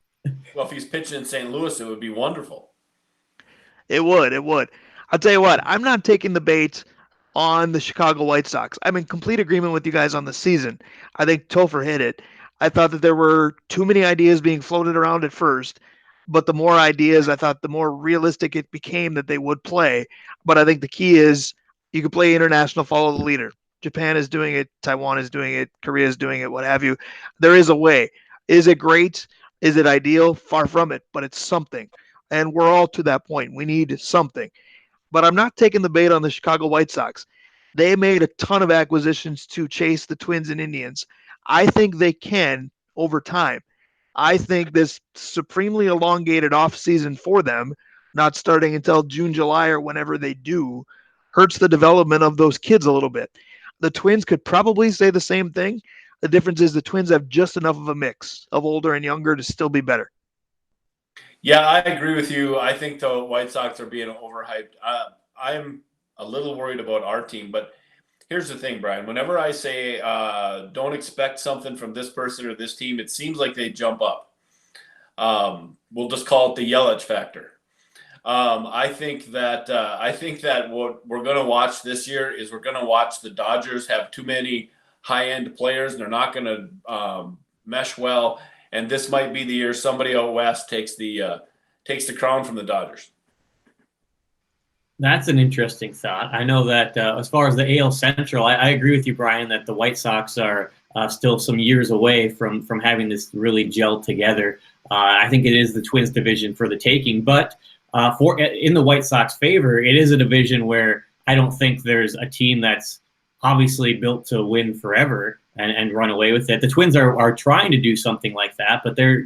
Well, if he's pitching in St. Louis, it would be wonderful. It would. I'll tell you what, I'm not taking the bait on the Chicago White Sox. I'm in complete agreement with you guys on the season. I think Topher hit it. I thought that there were too many ideas being floated around at first, but the more ideas, I thought the more realistic it became that they would play. But I think the key is you can play international, follow the leader. Japan is doing it. Taiwan is doing it. Korea is doing it, what have you. There is a way. Is it great? Is it ideal? Far from it, but it's something. And we're all to that point. We need something. But I'm not taking the bait on the Chicago White Sox. They made a ton of acquisitions to chase the Twins and Indians. I think they can over time. I think this supremely elongated offseason for them, not starting until June, July, or whenever they do, hurts the development of those kids a little bit. The Twins could probably say the same thing. The difference is the Twins have just enough of a mix of older and younger to still be better. Yeah, I agree with you. I think the White Sox are being overhyped. I'm a little worried about our team, but here's the thing, Brian. Whenever I say don't expect something from this person or this team, it seems like they jump up. We'll just call it the Yelich factor. I think that what we're going to watch this year is we're going to watch the Dodgers have too many high-end players, and they're not going to mesh well. And this might be the year somebody out west takes the crown from the Dodgers. That's an interesting thought. I know that as far as the AL Central, I agree with you, Brian, that the White Sox are still some years away from having this really gel together. I think it is the Twins division for the taking, but for in the White Sox favor, it is a division where I don't think there's a team that's obviously built to win forever and run away with it. The Twins are trying to do something like that, but they're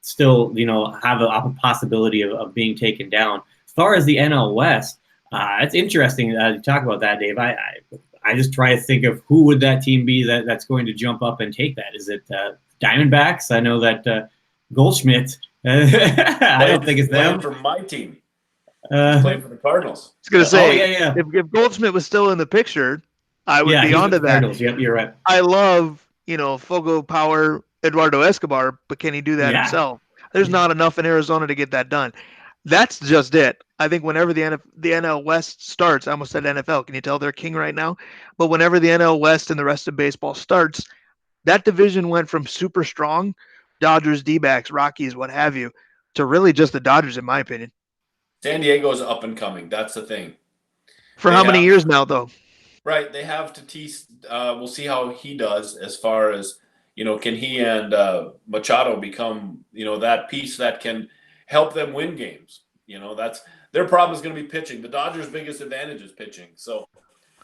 still have a possibility of being taken down. As far as the NL West, it's interesting to talk about that, Dave. I just try to think of who would that team be that's going to jump up and take that. Is it Diamondbacks? I know that Goldschmidt. I don't think it's them. For my team, playing for the Cardinals. I was going to say, if Goldschmidt was still in the picture, I would be onto that. Cardinals. Yep, you're right. I love, Fogo Power, Eduardo Escobar, but can he do that himself? There's not enough in Arizona to get that done. That's just it. I think whenever the NL West starts, I almost said NFL. Can you tell they're king right now? But whenever the NL West and the rest of baseball starts, that division went from super strong, Dodgers, D-backs, Rockies, what have you, to really just the Dodgers, in my opinion. San Diego's up and coming. That's the thing. For how many years now, though? Right. They have Tatis. We'll see how he does as far as, can he and Machado become, that piece that can help them win games. That's their problem is going to be pitching. The Dodgers' biggest advantage is pitching. So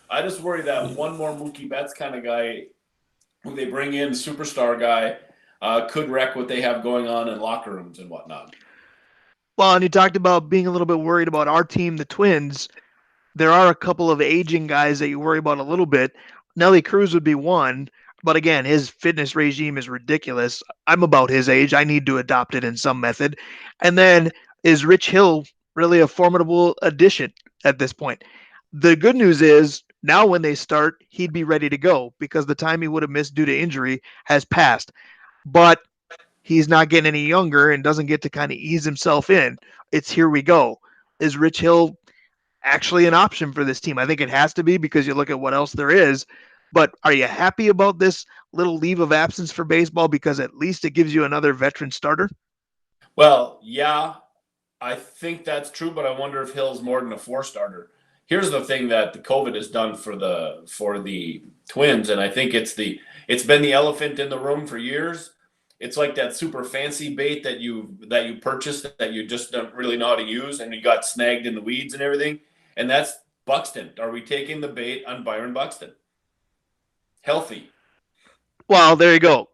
I just worry that one more Mookie Betts kind of guy who they bring in, superstar guy, could wreck what they have going on in locker rooms and whatnot. Well, and you talked about being a little bit worried about our team, the Twins. There are a couple of aging guys that you worry about a little bit. Nelly Cruz would be one, but again, his fitness regime is ridiculous. I'm about his age. I need to adopt it in some method. And then is Rich Hill really a formidable addition at this point? The good news is now when they start, he'd be ready to go because the time he would have missed due to injury has passed. But he's not getting any younger and doesn't get to kind of ease himself in. It's here we go. Is Rich Hill actually an option for this team? I think it has to be because you look at what else there is. But are you happy about this little leave of absence for baseball because at least it gives you another veteran starter? Well, yeah, I think that's true, but I wonder if Hill's more than a 4-starter. Here's the thing that the COVID has done for the Twins, and I think it's been the elephant in the room for years. It's like that super fancy bait that you purchased that you just don't really know how to use, and you got snagged in the weeds and everything. And that's Buxton. Are we taking the bait on Byron Buxton? Healthy. Well, there you go.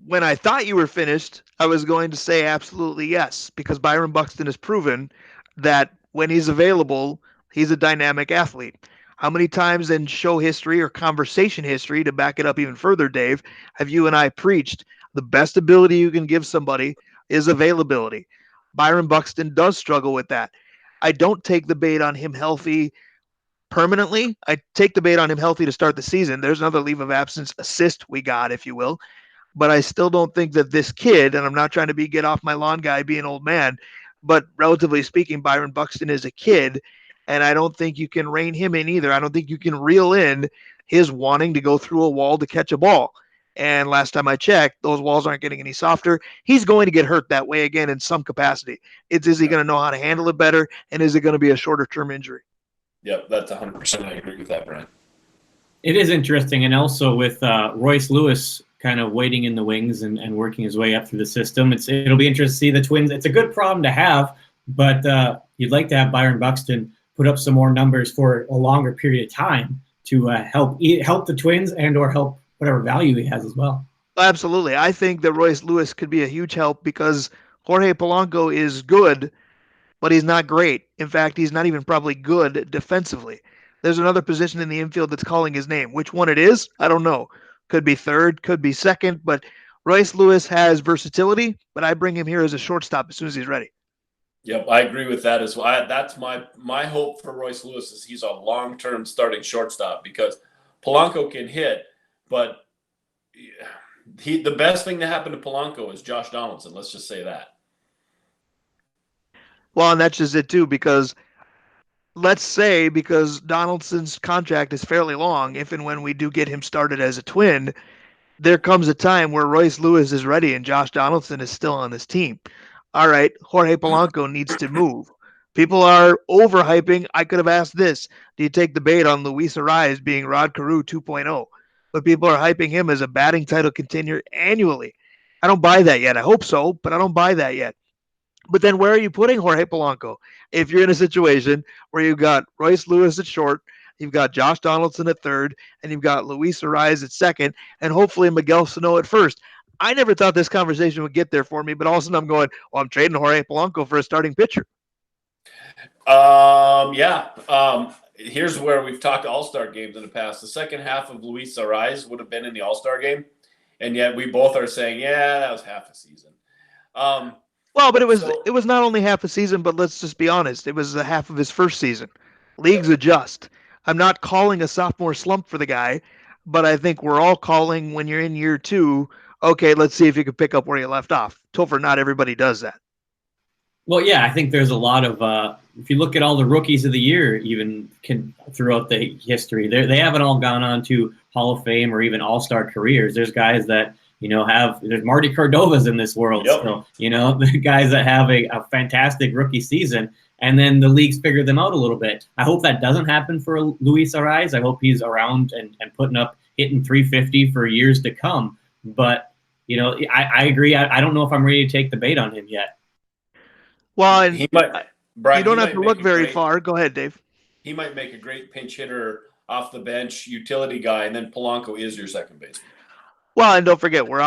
When I thought you were finished, I was going to say absolutely yes, because Byron Buxton has proven that when he's available, he's a dynamic athlete. How many times in show history or conversation history, to back it up even further, Dave, have you and I preached the best ability you can give somebody is availability? Byron Buxton does struggle with that. I don't take the bait on him healthy permanently. I take the bait on him healthy to start the season. There's another leave of absence assist we got, if you will. But I still don't think that this kid, and I'm not trying to be get off my lawn guy, be an old man, but relatively speaking, Byron Buxton is a kid, and I don't think you can rein him in either. I don't think you can reel in his wanting to go through a wall to catch a ball. And last time I checked, those walls aren't getting any softer. He's going to get hurt that way again in some capacity. Is he going to know how to handle it better, and is it going to be a shorter-term injury? Yep, that's 100%. I agree with that, Brian. It is interesting, and also with Royce Lewis kind of waiting in the wings and working his way up through the system, it'll be interesting to see the Twins. It's a good problem to have, but you'd like to have Byron Buxton put up some more numbers for a longer period of time to help the Twins and or help whatever value he has as well. Absolutely. I think that Royce Lewis could be a huge help because Jorge Polanco is good, but he's not great. In fact, he's not even probably good defensively. There's another position in the infield that's calling his name. Which one it is, I don't know. Could be third, could be second, but Royce Lewis has versatility, but I bring him here as a shortstop as soon as he's ready. Yep, I agree with that as well. That's my hope for Royce Lewis is he's a long-term starting shortstop because Polanco can hit, but the best thing that happened to Polanco is Josh Donaldson. Let's just say that. Well, and that's just it too, because let's say because Donaldson's contract is fairly long, if and when we do get him started as a Twin, there comes a time where Royce Lewis is ready and Josh Donaldson is still on this team. All right, Jorge Polanco needs to move. People are overhyping. I could have asked this. Do you take the bait on Luis Ariz being Rod Carew 2.0? But people are hyping him as a batting title contender annually. I don't buy that yet. I hope so, but I don't buy that yet. But then where are you putting Jorge Polanco? If you're in a situation where you've got Royce Lewis at short, you've got Josh Donaldson at third, and you've got Luis Ariz at second, and hopefully Miguel Sano at first. I never thought this conversation would get there for me, but all of a sudden I'm going, well, I'm trading Jorge Polanco for a starting pitcher. Yeah. Here's where we've talked All-Star games in the past. The second half of Luis Ariz would have been in the All-Star game, and yet we both are saying, yeah, that was half a season. Well, but it was not only half a season, but let's just be honest. It was the half of his first season. Leagues adjust. I'm not calling a sophomore slump for the guy, but I think we're all calling when you're in year 2, okay, let's see if you can pick up where you left off. Topher, not everybody does that. Well, yeah, I think there's a lot of if you look at all the rookies of the year, even throughout the history, they haven't all gone on to Hall of Fame or even All-Star careers. There's guys that there's Marty Cordova's in this world. Yep. So, the guys that have a fantastic rookie season, and then the leagues figure them out a little bit. I hope that doesn't happen for Luis Ariz. I hope he's around and hitting 350 for years to come. But, I agree. I don't know if I'm ready to take the bait on him yet. Well, and he might, Brian, you don't have to look very far. Go ahead, Dave. He might make a great pinch hitter off the bench, utility guy, and then Polanco is your second baseman. Well, and don't forget, we're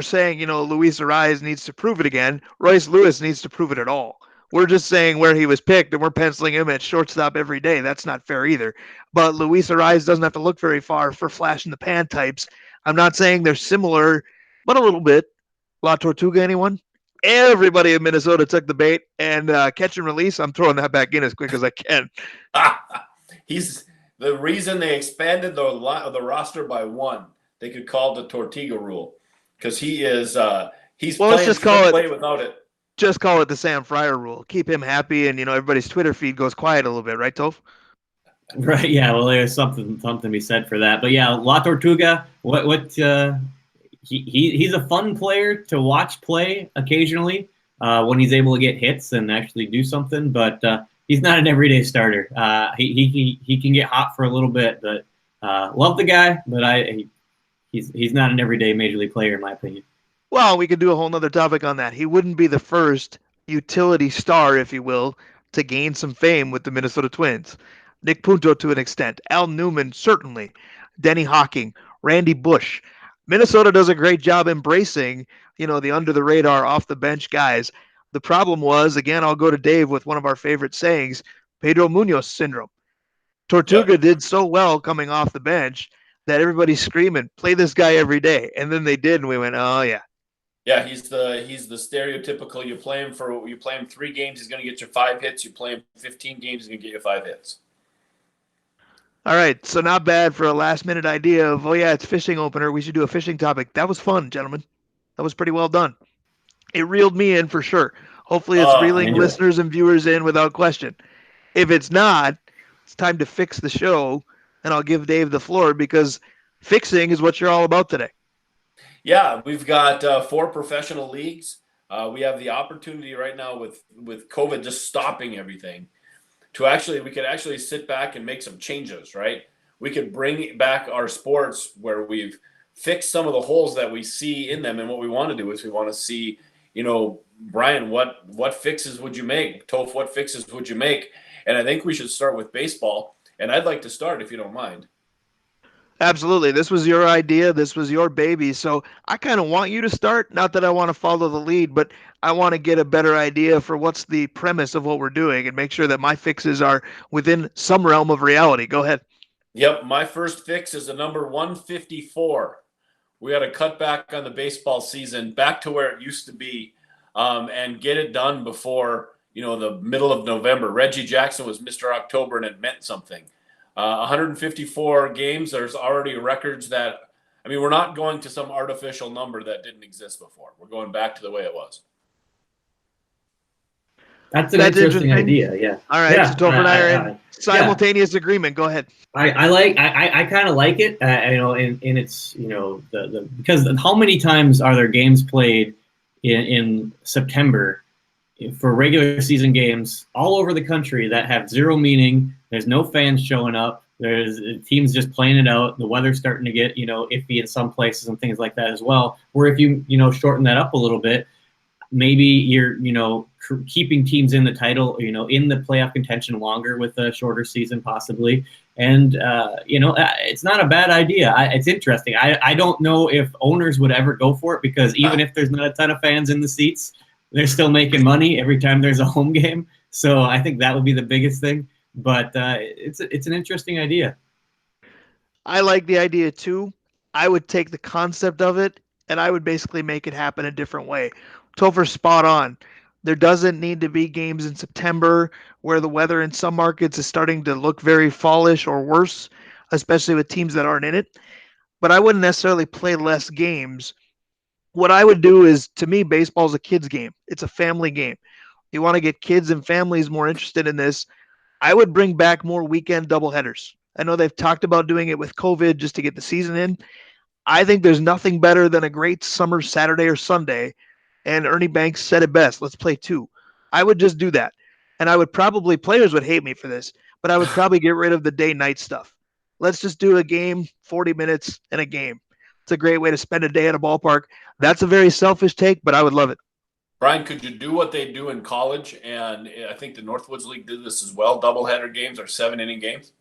saying, Luis Ariz needs to prove it again. Royce Lewis needs to prove it at all. We're just saying where he was picked, and we're penciling him at shortstop every day. That's not fair either. But Luis Ariz doesn't have to look very far for flash in the pan types. I'm not saying they're similar, but a little bit. La Tortuga, anyone? Everybody in Minnesota took the bait, and catch and release, I'm throwing that back in as quick as I can. He's the reason they expanded the roster by one. They could call it the Tortuga rule because he's playing play without it. Just call it the Sam Fryer rule. Keep him happy, and everybody's Twitter feed goes quiet a little bit, right, Toph? Right. Yeah. Well, there's something to be said for that. But yeah, La Tortuga. He's a fun player to watch play occasionally when he's able to get hits and actually do something. But he's not an everyday starter. He can get hot for a little bit, but love the guy. But he's not an everyday major league player in my opinion. Well, we could do a whole nother topic on that. He wouldn't be the first utility star, if you will, to gain some fame with the Minnesota Twins. Nick Punto to an extent. Al Newman, certainly. Denny Hawking. Randy Bush. Minnesota does a great job embracing, the under-the-radar, off-the-bench guys. The problem was, again, I'll go to Dave with one of our favorite sayings, Pedro Munoz syndrome. Tortuga did so well coming off the bench that everybody's screaming, play this guy every day. And then they did, and we went, oh, yeah. Yeah, he's the stereotypical. You play him 3 games, he's going to get you 5 hits. You play him 15 games, he's going to get you 5 hits. All right, so not bad for a last-minute idea of, oh, yeah, it's fishing opener. We should do a fishing topic. That was fun, gentlemen. That was pretty well done. It reeled me in for sure. Hopefully it's reeling listeners and viewers in without question. If it's not, it's time to fix the show, and I'll give Dave the floor because fixing is what you're all about today. Yeah, we've got 4 professional leagues. We have the opportunity right now with COVID just stopping everything we could actually sit back and make some changes, right? We could bring back our sports where we've fixed some of the holes that we see in them. And what we want to do is we want to see, Brian, what fixes would you make? Toph, what fixes would you make? And I think we should start with baseball. And I'd like to start if you don't mind. Absolutely. This was your idea. This was your baby. So I kind of want you to start. Not that I want to follow the lead, but I want to get a better idea for what's the premise of what we're doing and make sure that my fixes are within some realm of reality. Go ahead. Yep. My first fix is the number 154. We got to cut back on the baseball season back to where it used to be and get it done before, the middle of November. Reggie Jackson was Mr. October and it meant something. 154 games. There's already records we're not going to some artificial number that didn't exist before. We're going back to the way it was. That's an interesting idea. Yeah. All right. Yeah, so Topher and I are in simultaneous agreement. Go ahead. I kind of like it. And it's, because how many times are there games played in September for regular season games all over the country that have zero meaning. There's no fans showing up. There's teams just playing it out. The weather's starting to get, iffy in some places and things like that as well. Where if you, shorten that up a little bit, maybe you're, keeping teams in the title, in the playoff contention longer with a shorter season possibly. And, it's not a bad idea. It's interesting. I don't know if owners would ever go for it, because even if there's not a ton of fans in the seats, they're still making money every time there's a home game. So I think that would be the biggest thing. But it's an interesting idea. I like the idea too. I would take the concept of it and I would basically make it happen a different way. Topher's spot on. There doesn't need to be games in September where the weather in some markets is starting to look very fallish or worse, especially with teams that aren't in it. But I wouldn't necessarily play less games. What I would do is, to me, baseball's a kid's game. It's a family game. You want to get kids and families more interested in this. I would bring back more weekend doubleheaders. I know they've talked about doing it with COVID just to get the season in. I think there's nothing better than a great summer Saturday or Sunday. And Ernie Banks said it best. Let's play two. I would just do that. And I would probably, players would hate me for this, but I would probably get rid of the day-night stuff. Let's just do a game, 40 minutes and a game. It's a great way to spend a day at a ballpark. That's a very selfish take, but I would love it. Brian, could you do what they do in college? And I think the Northwoods League did this as well. Doubleheader games or 7-inning games.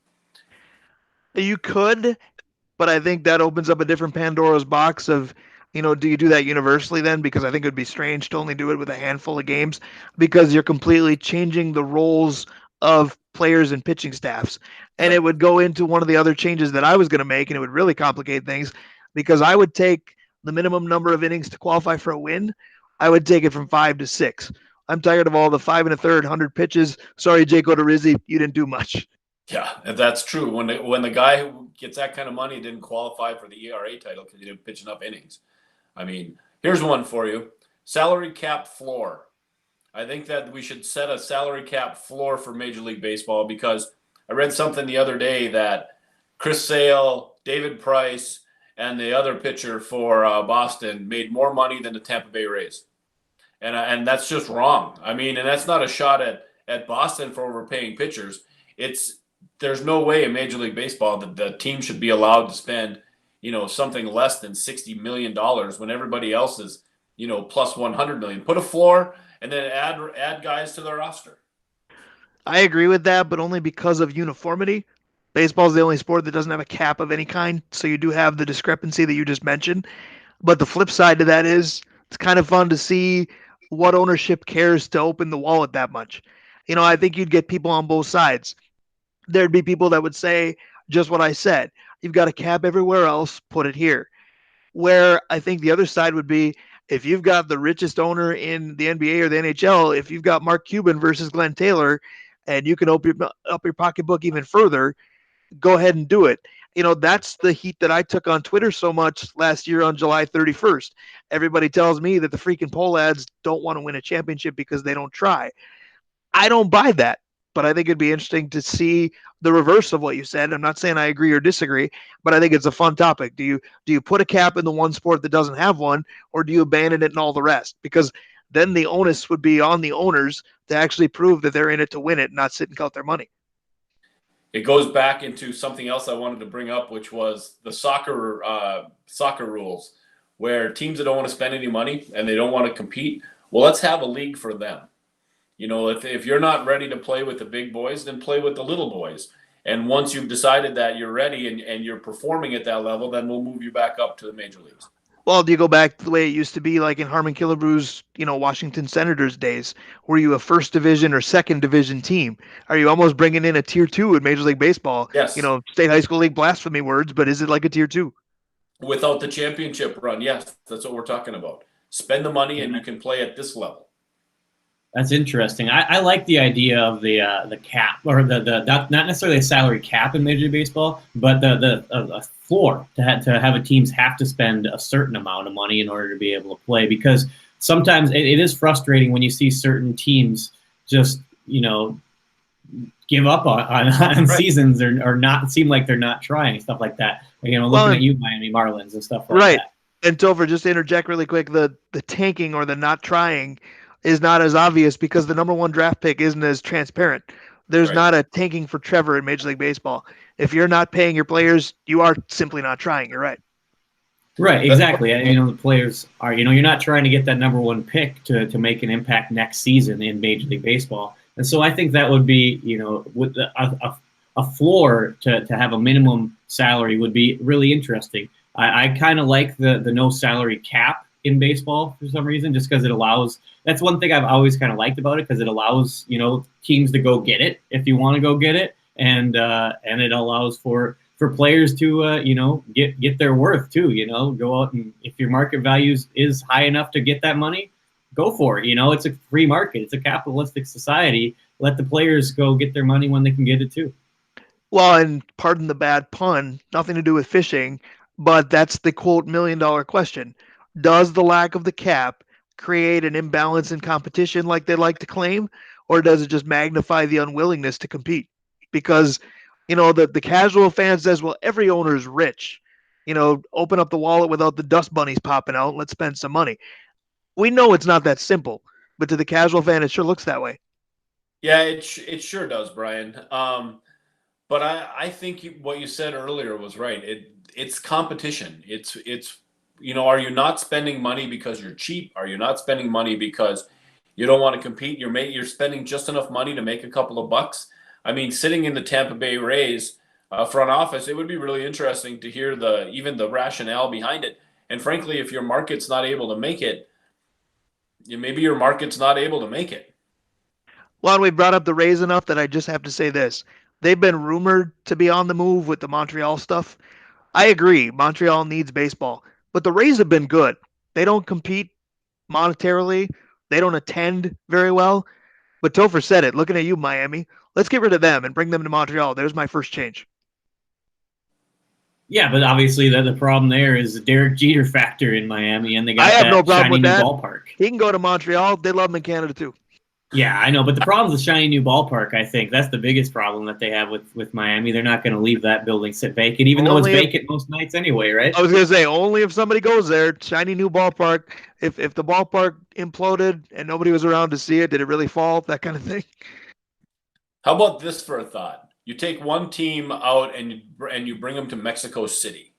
You could, but I think that opens up a different Pandora's box of, do you do that universally then? Because I think it would be strange to only do it with a handful of games, because you're completely changing the roles of players and pitching staffs. And it would go into one of the other changes that I was going to make, and it would really complicate things, because I would take the minimum number of innings to qualify for a win. I would take it from 5 to 6. I'm tired of all the 5 1/3, 100 pitches. Sorry, Jake Odorizzi, you didn't do much. Yeah, that's true. When the guy who gets that kind of money didn't qualify for the ERA title because he didn't pitch enough innings. I mean, here's one for you. Salary cap floor. I think that we should set a salary cap floor for Major League Baseball, because I read something the other day that Chris Sale, David Price, and the other pitcher for Boston made more money than the Tampa Bay Rays. And that's just wrong. I mean, and that's not a shot at Boston for overpaying pitchers. There's no way in Major League Baseball that the team should be allowed to spend, something less than $60 million when everybody else is, plus 100 million. Put a floor and then add guys to the roster. I agree with that, but only because of uniformity. Baseball is the only sport that doesn't have a cap of any kind, so you do have the discrepancy that you just mentioned. But the flip side to that is it's kind of fun to see what ownership cares to open the wallet that much. I think you'd get people on both sides. There'd be people that would say just what I said. You've got a cap everywhere else, put it here. Where I think the other side would be, if you've got the richest owner in the NBA or the NHL, if you've got Mark Cuban versus Glenn Taylor, and you can open up your pocketbook even further, go ahead and do it. That's the heat that I took on Twitter so much last year on July 31st. Everybody tells me that the freaking poll ads don't want to win a championship because they don't try. I don't buy that, but I think it'd be interesting to see the reverse of what you said. I'm not saying I agree or disagree, but I think it's a fun topic. Do you put a cap in the one sport that doesn't have one, or do you abandon it in all the rest? Because then the onus would be on the owners to actually prove that they're in it to win it, not sit and count their money. It goes back into something else I wanted to bring up, which was the soccer rules, where teams that don't want to spend any money and they don't want to compete, well, let's have a league for them. If you're not ready to play with the big boys, then play with the little boys. And once you've decided that you're ready and you're performing at that level, then we'll move you back up to the major leagues. Well, do you go back to the way it used to be, like in Harmon Killebrew's, Washington Senators days? Were you a first division or second division team? Are you almost bringing in a tier 2 in Major League Baseball? Yes. State high school league blasphemy words, but is it like a tier 2? Without the championship run, yes, that's what we're talking about. Spend the money and you can play at this level. That's interesting. I like the idea of the cap, or the not necessarily a salary cap in Major League Baseball, but the floor to have a teams have to spend a certain amount of money in order to be able to play. Because sometimes it is frustrating when you see certain teams just give up on right. seasons or not seem like they're not trying, stuff like that. Looking at you, Miami Marlins and stuff like that. And Topher, just to interject really quick, the tanking or the not trying. is not as obvious because the number one draft pick isn't as transparent. There's Right. not a tanking for Trevor in Major League Baseball. If you're not paying your players, you are simply not trying. You're right. Right, exactly. And, the players are, you're not trying to get that number one pick to make an impact next season in Major League Baseball. And so I think that would be, with a floor to have a minimum salary would be really interesting. I kind of like the no salary cap in baseball for some reason, just because it allows. That's one thing I've always kind of liked about it, because it allows teams to go get it if you want to go get it, and it allows for players to get their worth too. Go out, and if your market value is high enough to get that money, go for it. It's a free market. It's a capitalistic society. Let the players go get their money when they can get it too. Well, and pardon the bad pun, nothing to do with fishing, but that's the quote $1 million question. Does the lack of the cap create an imbalance in competition like they like to claim, or does it just magnify the unwillingness to compete? Because, the casual fan says, well, every owner is rich. Open up the wallet without the dust bunnies popping out. Let's spend some money. We know it's not that simple, but to the casual fan, it sure looks that way. Yeah, it sure does, Brian. But I think what you said earlier was right. It's competition. It's are you not spending money because you're cheap? Are you not spending money because you don't want to compete? You're spending just enough money to make a couple of bucks. I mean, sitting in the Tampa Bay Rays front office, it would be really interesting to hear even the rationale behind it. And frankly, if your market's not able to make it, maybe your market's not able to make it. Well, we brought up the Rays enough that I just have to say this. They've been rumored to be on the move with the Montreal stuff. I agree. Montreal needs baseball, but the Rays have been good. They don't compete monetarily. They don't attend very well. But Topher said it. Looking at you, Miami. Let's get rid of them and bring them to Montreal. There's my first change. Yeah, but obviously the problem there is the Derek Jeter factor in Miami, and they got I have that no problem shiny with new that. ballpark. He can go to Montreal. They love him in Canada too. Yeah, I know, but the problem is the shiny new ballpark. I think that's the biggest problem that they have with Miami. They're not going to leave that building sit vacant, even though it's vacant most nights anyway, right? I was going to say, only if somebody goes there. Shiny new ballpark. If the ballpark imploded and nobody was around to see it, did it really fall? That kind of thing. How about this for a thought? You take one team out and you bring them to Mexico City.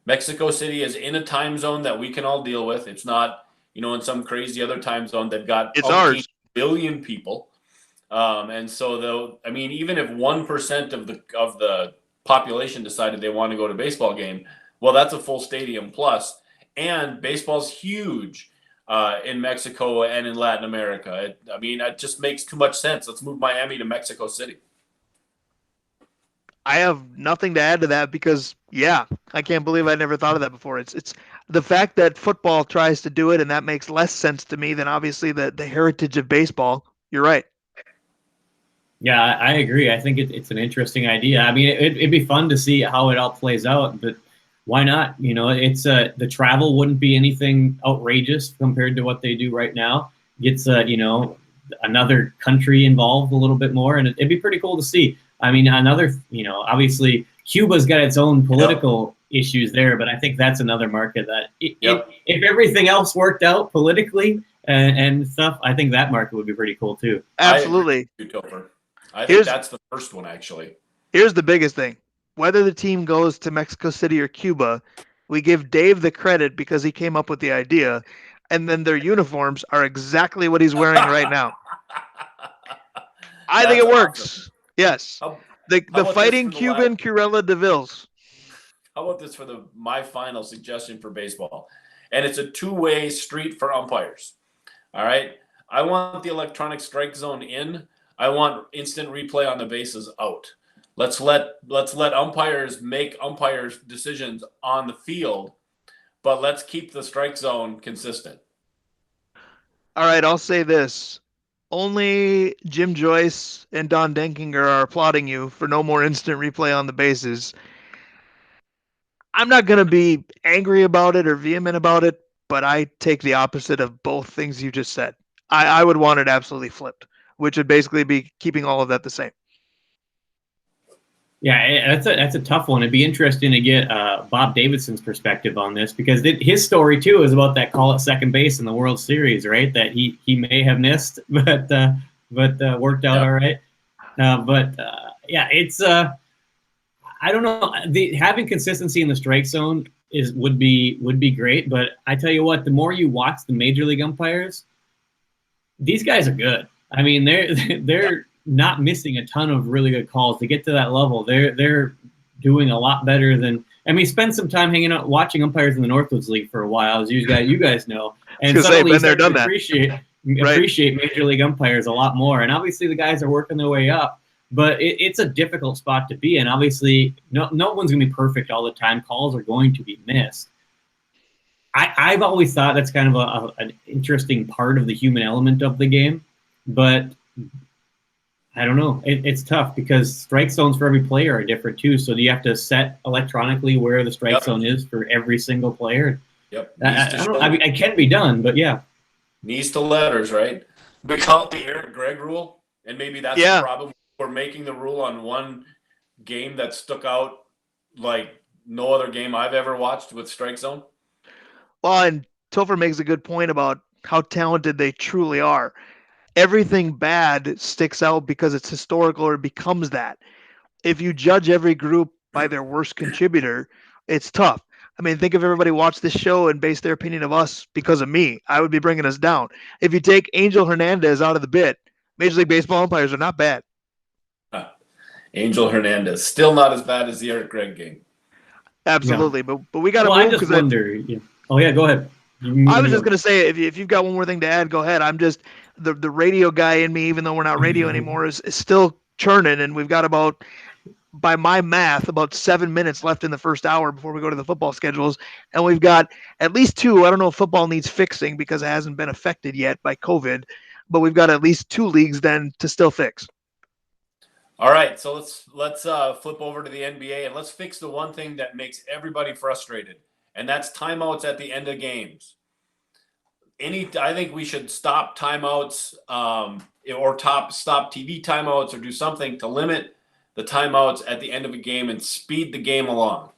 Mexico City is in a time zone that we can all deal with. It's not, in some crazy other time zone. They've got It's ours. billion people, and so even if 1% of the population decided they want to go to a baseball game, well, that's a full stadium plus. And baseball's huge in Mexico and in Latin America. It just makes too much sense. Let's move Miami to Mexico City. I have nothing to add to that because, yeah, I can't believe I never thought of that before. It's the fact that football tries to do it, and that makes less sense to me than obviously the heritage of baseball. You're right. Yeah, I agree. I think it's an interesting idea. I mean, it'd be fun to see how it all plays out, but why not? It's the travel wouldn't be anything outrageous compared to what they do right now. Gets another country involved a little bit more, and it'd be pretty cool to see. I mean, obviously Cuba's got its own political issues there, but I think that's another market that if everything else worked out politically and stuff, I think that market would be pretty cool too. Absolutely. I think that's the first one, actually. Here's the biggest thing. Whether the team goes to Mexico City or Cuba, we give Dave the credit because he came up with the idea, and then their uniforms are exactly what he's wearing right now. I think it works. Awesome. Yes. The fighting Cuban Curella de Vills. How about this for my final suggestion for baseball? And it's a two-way street for umpires. All right? I want the electronic strike zone in. I want instant replay on the bases out. Let's let umpires make umpires decisions on the field, but let's keep the strike zone consistent. All right, I'll say this. Only Jim Joyce and Don Denkinger are applauding you for no more instant replay on the bases. I'm not going to be angry about it or vehement about it, but I take the opposite of both things you just said. I would want it absolutely flipped, which would basically be keeping all of that the same. Yeah, that's a tough one. It'd be interesting to get Bob Davidson's perspective on this because his story too is about that call at second base in the World Series, right? That he may have missed, but worked out all right. Yeah, it's I don't know. Having consistency in the strike zone would be great, but I tell you what, the more you watch the major league umpires, these guys are good. I mean, they're not missing a ton of really good calls to get to that level. They're doing a lot better than. I mean, spend some time hanging out watching umpires in the Northwoods League for a while, as you guys know, and suddenly you start to appreciate major league umpires a lot more. And obviously, the guys are working their way up. But it's a difficult spot to be in. Obviously, no one's going to be perfect all the time. Calls are going to be missed. I've always thought that's kind of an interesting part of the human element of the game. But I don't know. It's tough because strike zones for every player are different too. So do you have to set electronically where the strike zone is for every single player? Yep. I mean, it can be done, but yeah. Knees to letters, right? We call it the Eric Gregg rule. And maybe that's the problem. We're making the rule on one game that stuck out like no other game I've ever watched with strike zone. Well, and Topher makes a good point about how talented they truly are. Everything bad sticks out because it's historical or becomes that. If you judge every group by their worst contributor, it's tough. I mean, think if everybody watched this show and based their opinion of us because of me, I would be bringing us down. If you take Angel Hernandez out of the bit, Major League Baseball umpires are not bad. Angel Hernandez, still not as bad as the Eric Gregg game. Absolutely, but we got to move. I just wonder. Oh yeah, go ahead. I was just going to say, if you've got one more thing to add, go ahead. I'm just the radio guy in me, even though we're not radio anymore, is still churning, and we've got about, by my math, about 7 minutes left in the first hour before we go to the football schedules, and we've got at least two. I don't know if football needs fixing because it hasn't been affected yet by COVID, but we've got at least two leagues then to still fix. All right, so let's flip over to the NBA and let's fix the one thing that makes everybody frustrated, and that's timeouts at the end of games. I think we should stop timeouts or stop TV timeouts or do something to limit the timeouts at the end of a game and speed the game along.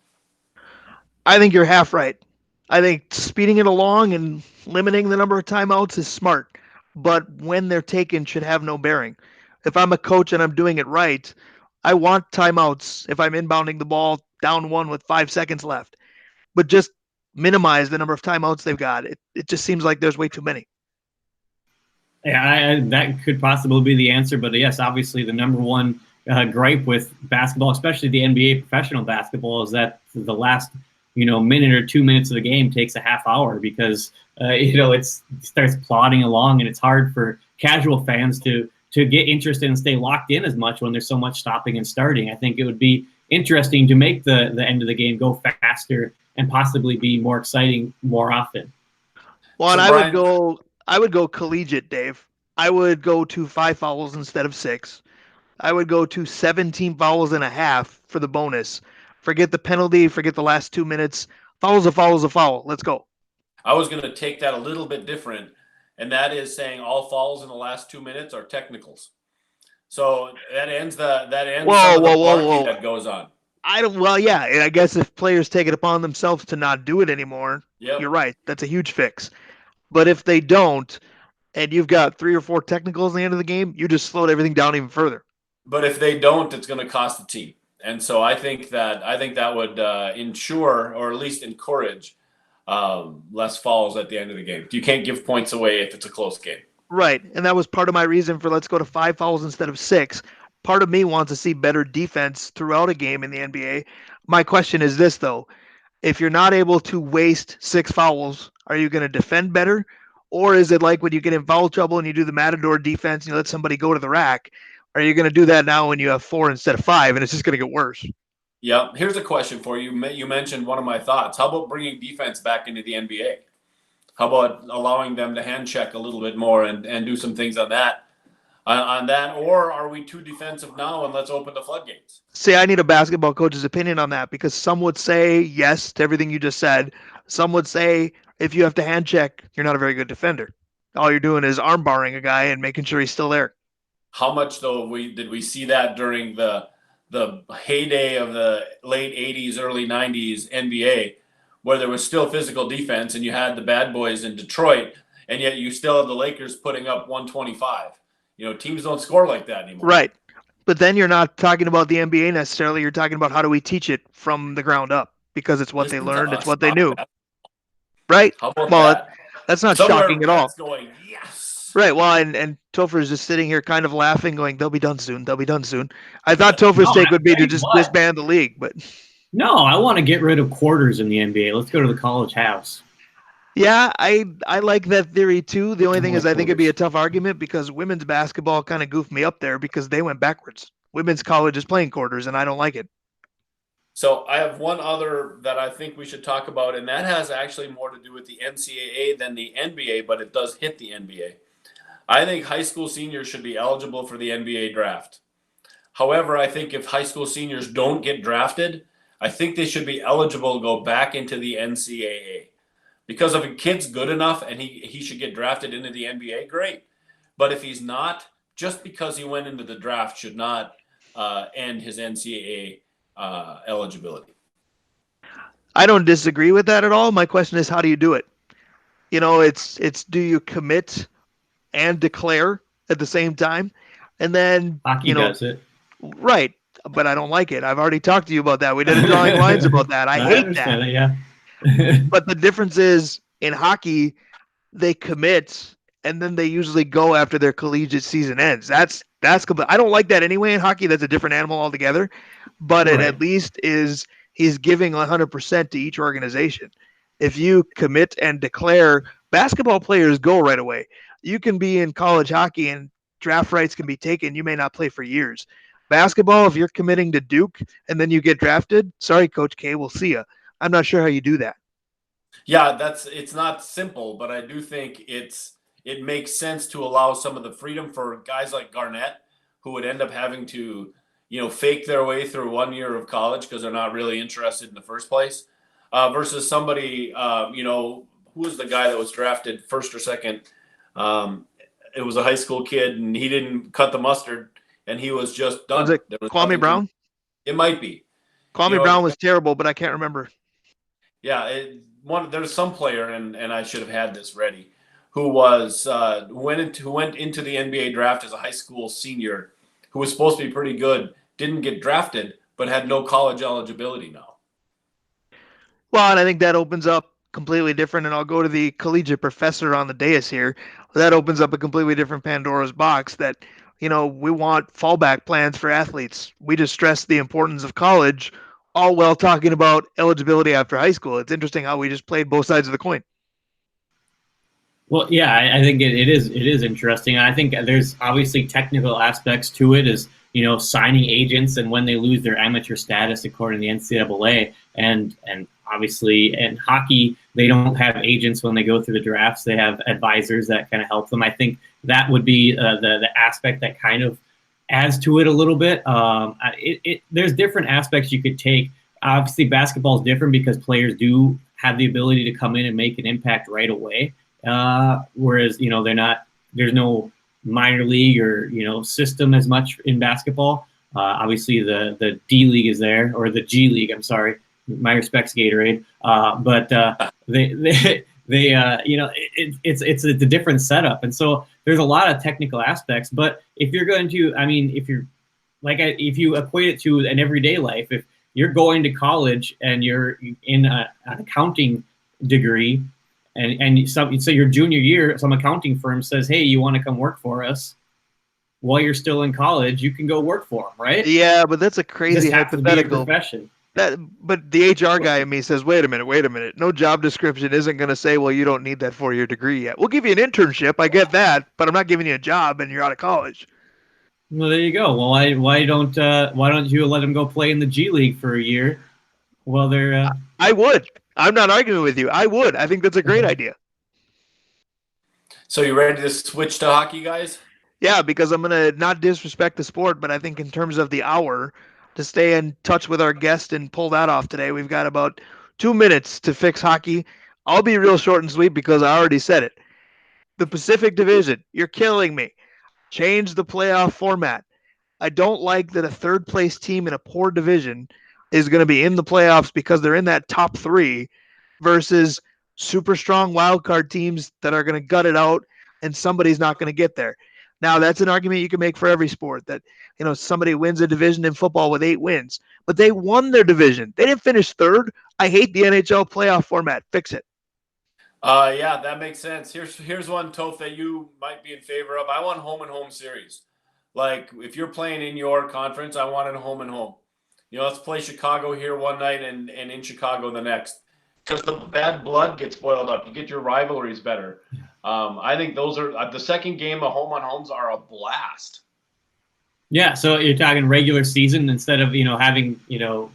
I think you're half right. I think speeding it along and limiting the number of timeouts is smart, but when they're taken should have no bearing. If I'm a coach and I'm doing it right, I want timeouts if I'm inbounding the ball down one with 5 seconds left. But just minimize the number of timeouts they've got. It just seems like there's way too many. Yeah, that could possibly be the answer. But yes, obviously the number one gripe with basketball, especially the NBA professional basketball, is that the last minute or 2 minutes of the game takes a half hour because it starts plodding along, and it's hard for casual fans to get interested and stay locked in as much when there's so much stopping and starting. I think it would be interesting to make the end of the game go faster and possibly be more exciting more often. Well, and I would go collegiate, Dave. I would go to 5 fouls instead of 6. I would go to 17 fouls and a half for the bonus. Forget the penalty, forget the last 2 minutes. Foul's a foul is a foul. Let's go. I was going to take that a little bit different, and that is saying all fouls in the last 2 minutes are technicals. So that ends some of the barking that goes on. Yeah, and I guess if players take it upon themselves to not do it anymore, Yep. You're right. That's a huge fix. But if they don't, and you've got 3 or 4 technicals at the end of the game, you just slowed everything down even further. But if they don't, it's going to cost the team. And so I think that would ensure or at least encourage less fouls at the end of the game. You can't give points away if it's a close game. Right, and that was part of my reason for let's go to 5 fouls instead of 6. Part of me wants to see better defense throughout a game in the NBA. My question is this, though. If you're not able to waste 6 fouls, are you going to defend better? Or is it like when you get in foul trouble and you do the Matador defense and you let somebody go to the rack? Are you going to do that now when you have 4 instead of 5 and it's just going to get worse? Yeah. Here's a question for you. You mentioned one of my thoughts. How about bringing defense back into the NBA? How about allowing them to hand check a little bit more and do some things on that? Or are we too defensive now and let's open the floodgates? See, I need a basketball coach's opinion on that because some would say yes to everything you just said. Some would say if you have to hand check, you're not a very good defender. All you're doing is arm barring a guy and making sure he's still there. How much though did we see that during the the heyday of the late 80s, early 90s NBA, where there was still physical defense and you had the bad boys in Detroit, and yet you still have the Lakers putting up 125. Teams don't score like that anymore. Right. But then you're not talking about the NBA necessarily. You're talking about how do we teach it from the ground up, because it's what they Listen to learned. It's us what they talk knew. about- Right. How about Well, that? that's not Somewhere shocking at all. Matt's going, yes. Right. Well, and Topher is just sitting here kind of laughing, going, they'll be done soon. They'll be done soon. I thought Topher's No, take would be to hey, just what? disband the league, but No, I want to get rid of quarters in the NBA. Let's go to the college house. yeah, I like that theory too. The only thing like is I think it'd be a quarters. tough argument because women's basketball kind of goofed me up there because they went backwards. Women's college is playing quarters, and I don't like it. So I have one other that I think we should talk about, and that has actually more to do with the NCAA than the NBA, but it does hit the NBA. I think high school seniors should be eligible for the NBA draft. However, I think if high school seniors don't get drafted, I think they should be eligible to go back into the NCAA. Because if a kid's good enough and he should get drafted into the NBA, great. But if he's not, just because he went into the draft should not end his NCAA eligibility. I don't disagree with that at all. My question is, how do you do it? It's do you commit and declare at the same time? And then, Hockey does it. Right. But I don't like it. I've already talked to you about that. We did a drawing lines about that. I hate understand that. it, yeah. But the difference is in hockey, they commit and then they usually go after their collegiate season ends. That's I don't like that anyway in hockey. That's a different animal altogether. But it Right. at least is he's giving 100% to each organization. If you commit and declare, basketball players go right away. You can be in college hockey and draft rights can be taken. You may not play for years. Basketball, if you're committing to Duke and then you get drafted, sorry, Coach K, we'll see you. I'm not sure how you do that. Yeah, it's not simple, but I do think it makes sense to allow some of the freedom for guys like Garnett, who would end up having to, fake their way through 1 year of college because they're not really interested in the first place, versus somebody, who was the guy that was drafted first or second? It was a high school kid, and he didn't cut the mustard, and he was just done. Was it Kwame Brown? It might be. Kwame Brown was terrible, but I can't remember. Yeah, there's some player, and I should have had this ready, who was went into the NBA draft as a high school senior, who was supposed to be pretty good, didn't get drafted, but had no college eligibility now. Well, and I think that opens up completely different, and I'll go to the collegiate professor on the dais here. That opens up a completely different Pandora's box that, we want fallback plans for athletes. We just stress the importance of college, all while talking about eligibility after high school. It's interesting how we just played both sides of the coin. Well, yeah, I think it is interesting. I think there's obviously technical aspects to it, as signing agents and when they lose their amateur status according to the NCAA, and obviously in hockey they don't have agents when they go through the drafts. They have advisors that kind of help them. I think that would be the aspect that kind of adds to it a little bit. There's different aspects you could take. Obviously, basketball is different because players do have the ability to come in and make an impact right away. Whereas, they're not, there's no minor league or, system as much in basketball. Obviously the D League is there, or the G League, I'm sorry. My respects, Gatorade. But it's a different setup. And so there's a lot of technical aspects, but if you're going to, if you equate it to an everyday life, if you're going to college and you're in an accounting degree, and so your junior year, some accounting firm says, hey, you want to come work for us? While you're still in college, you can go work for them, right? Yeah, but that's a crazy hypothetical. Profession. But the HR guy in me says, wait a minute. No job description isn't going to say, well, you don't need that 4-year degree yet. We'll give you an internship. I get that, but I'm not giving you a job and you're out of college. Well, there you go. Well, why don't you let them go play in the G League for a year? Well, they're. I would. I'm not arguing with you. I would. I think that's a great idea. So you ready to switch to hockey, guys? Yeah, because I'm going to not disrespect the sport, but I think in terms of the hour, to stay in touch with our guest and pull that off today, we've got about 2 minutes to fix hockey. I'll be real short and sweet because I already said it. The Pacific Division, you're killing me. Change the playoff format. I don't like that a third place team in a poor division is going to be in the playoffs because they're in that top 3 versus super strong wild card teams that are going to gut it out and somebody's not going to get there. Now, that's an argument you can make for every sport that, somebody wins a division in football with 8 wins, but they won their division. They didn't finish third. I hate the NHL playoff format. Fix it. Yeah, that makes sense. Here's one, Toph, that you might be in favor of. I want home and home series. Like, if you're playing in your conference, I want it home and home. Let's play Chicago here one night and in Chicago the next. Because the bad blood gets boiled up. You get your rivalries better. I think those are the second game of home on homes are a blast. Yeah, so you're talking regular season instead of having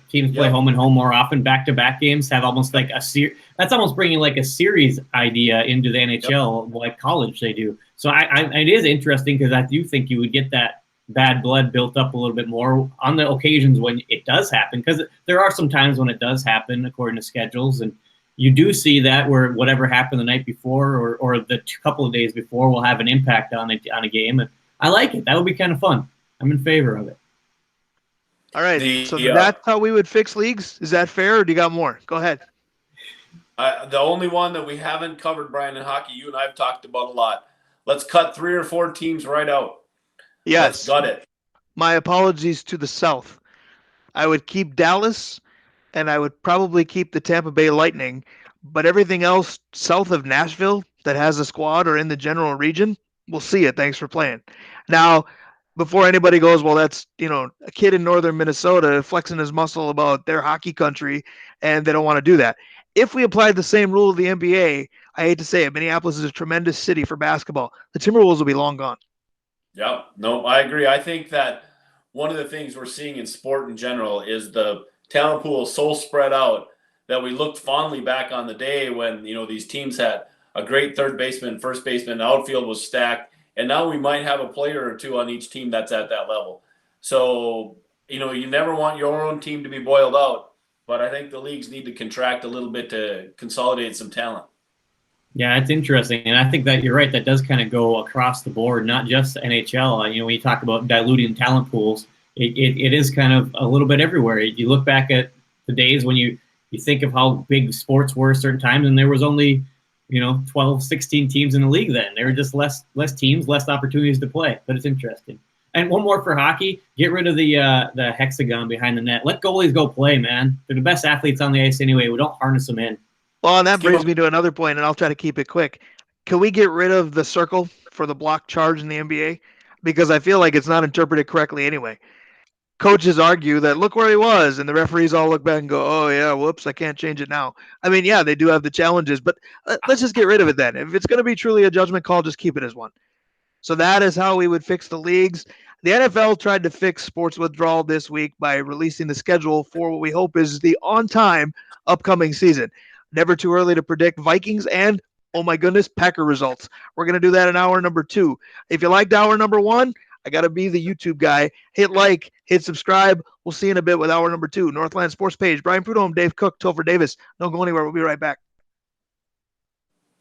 teams play home and home more often, back-to-back games have almost like a series. That's almost bringing like a series idea into the NHL, like college they do. So it is interesting because I do think you would get that bad blood built up a little bit more on the occasions when it does happen, because there are some times when it does happen according to schedules, and you do see that where whatever happened the night before or the couple of days before will have an impact on a game, and I like it. That would be kind of fun. I'm in favor of it. All right, so that's how we would fix leagues? Is that fair, or do you got more? Go ahead. The only one that we haven't covered, Brian, in hockey, you and I have talked about a lot. Let's cut 3 or 4 teams right out. Yes. Let's gut it. My apologies to the South. I would keep Dallas, and I would probably keep the Tampa Bay Lightning, but everything else south of Nashville that has a squad or in the general region, we'll see it. Thanks for playing. Now, before anybody goes, well, that's, a kid in northern Minnesota flexing his muscle about their hockey country, and they don't want to do that. If we applied the same rule of the NBA, I hate to say it, Minneapolis is a tremendous city for basketball. The Timberwolves will be long gone. Yeah, no, I agree. I think that one of the things we're seeing in sport in general is the talent pool is so spread out that we looked fondly back on the day when, these teams had a great third baseman, first baseman, outfield was stacked. And now we might have a player or two on each team that's at that level. So, you never want your own team to be boiled out, but I think the leagues need to contract a little bit to consolidate some talent. Yeah, it's interesting. And I think that you're right. That does kind of go across the board, not just NHL. When you talk about diluting talent pools, it is kind of a little bit everywhere. You look back at the days when you think of how big sports were at certain times, and there was only 12, 16 teams in the league then. There were just less teams, less opportunities to play. But it's interesting. And one more for hockey. Get rid of the hexagon behind the net. Let goalies go play, man. They're the best athletes on the ice anyway. We don't harness them in. Well, and that brings me to another point, and I'll try to keep it quick. Can we get rid of the circle for the block charge in the NBA? Because I feel like it's not interpreted correctly anyway. Coaches argue that look where he was, and the referees all look back and go, oh, yeah, whoops, I can't change it now. I mean, yeah, they do have the challenges, but let's just get rid of it then. If it's going to be truly a judgment call, just keep it as one. So that is how we would fix the leagues. The NFL tried to fix sports withdrawal this week by releasing the schedule for what we hope is the on-time upcoming season. Never too early to predict Vikings and, oh my goodness, Packer results. We're going to do that in hour number 2. If you liked hour number 1, I got to be the YouTube guy. Hit like, hit subscribe. We'll see you in a bit with hour number 2. Northland Sports Page. Brian Prudhomme, Dave Cook, Topher Davis. Don't go anywhere. We'll be right back.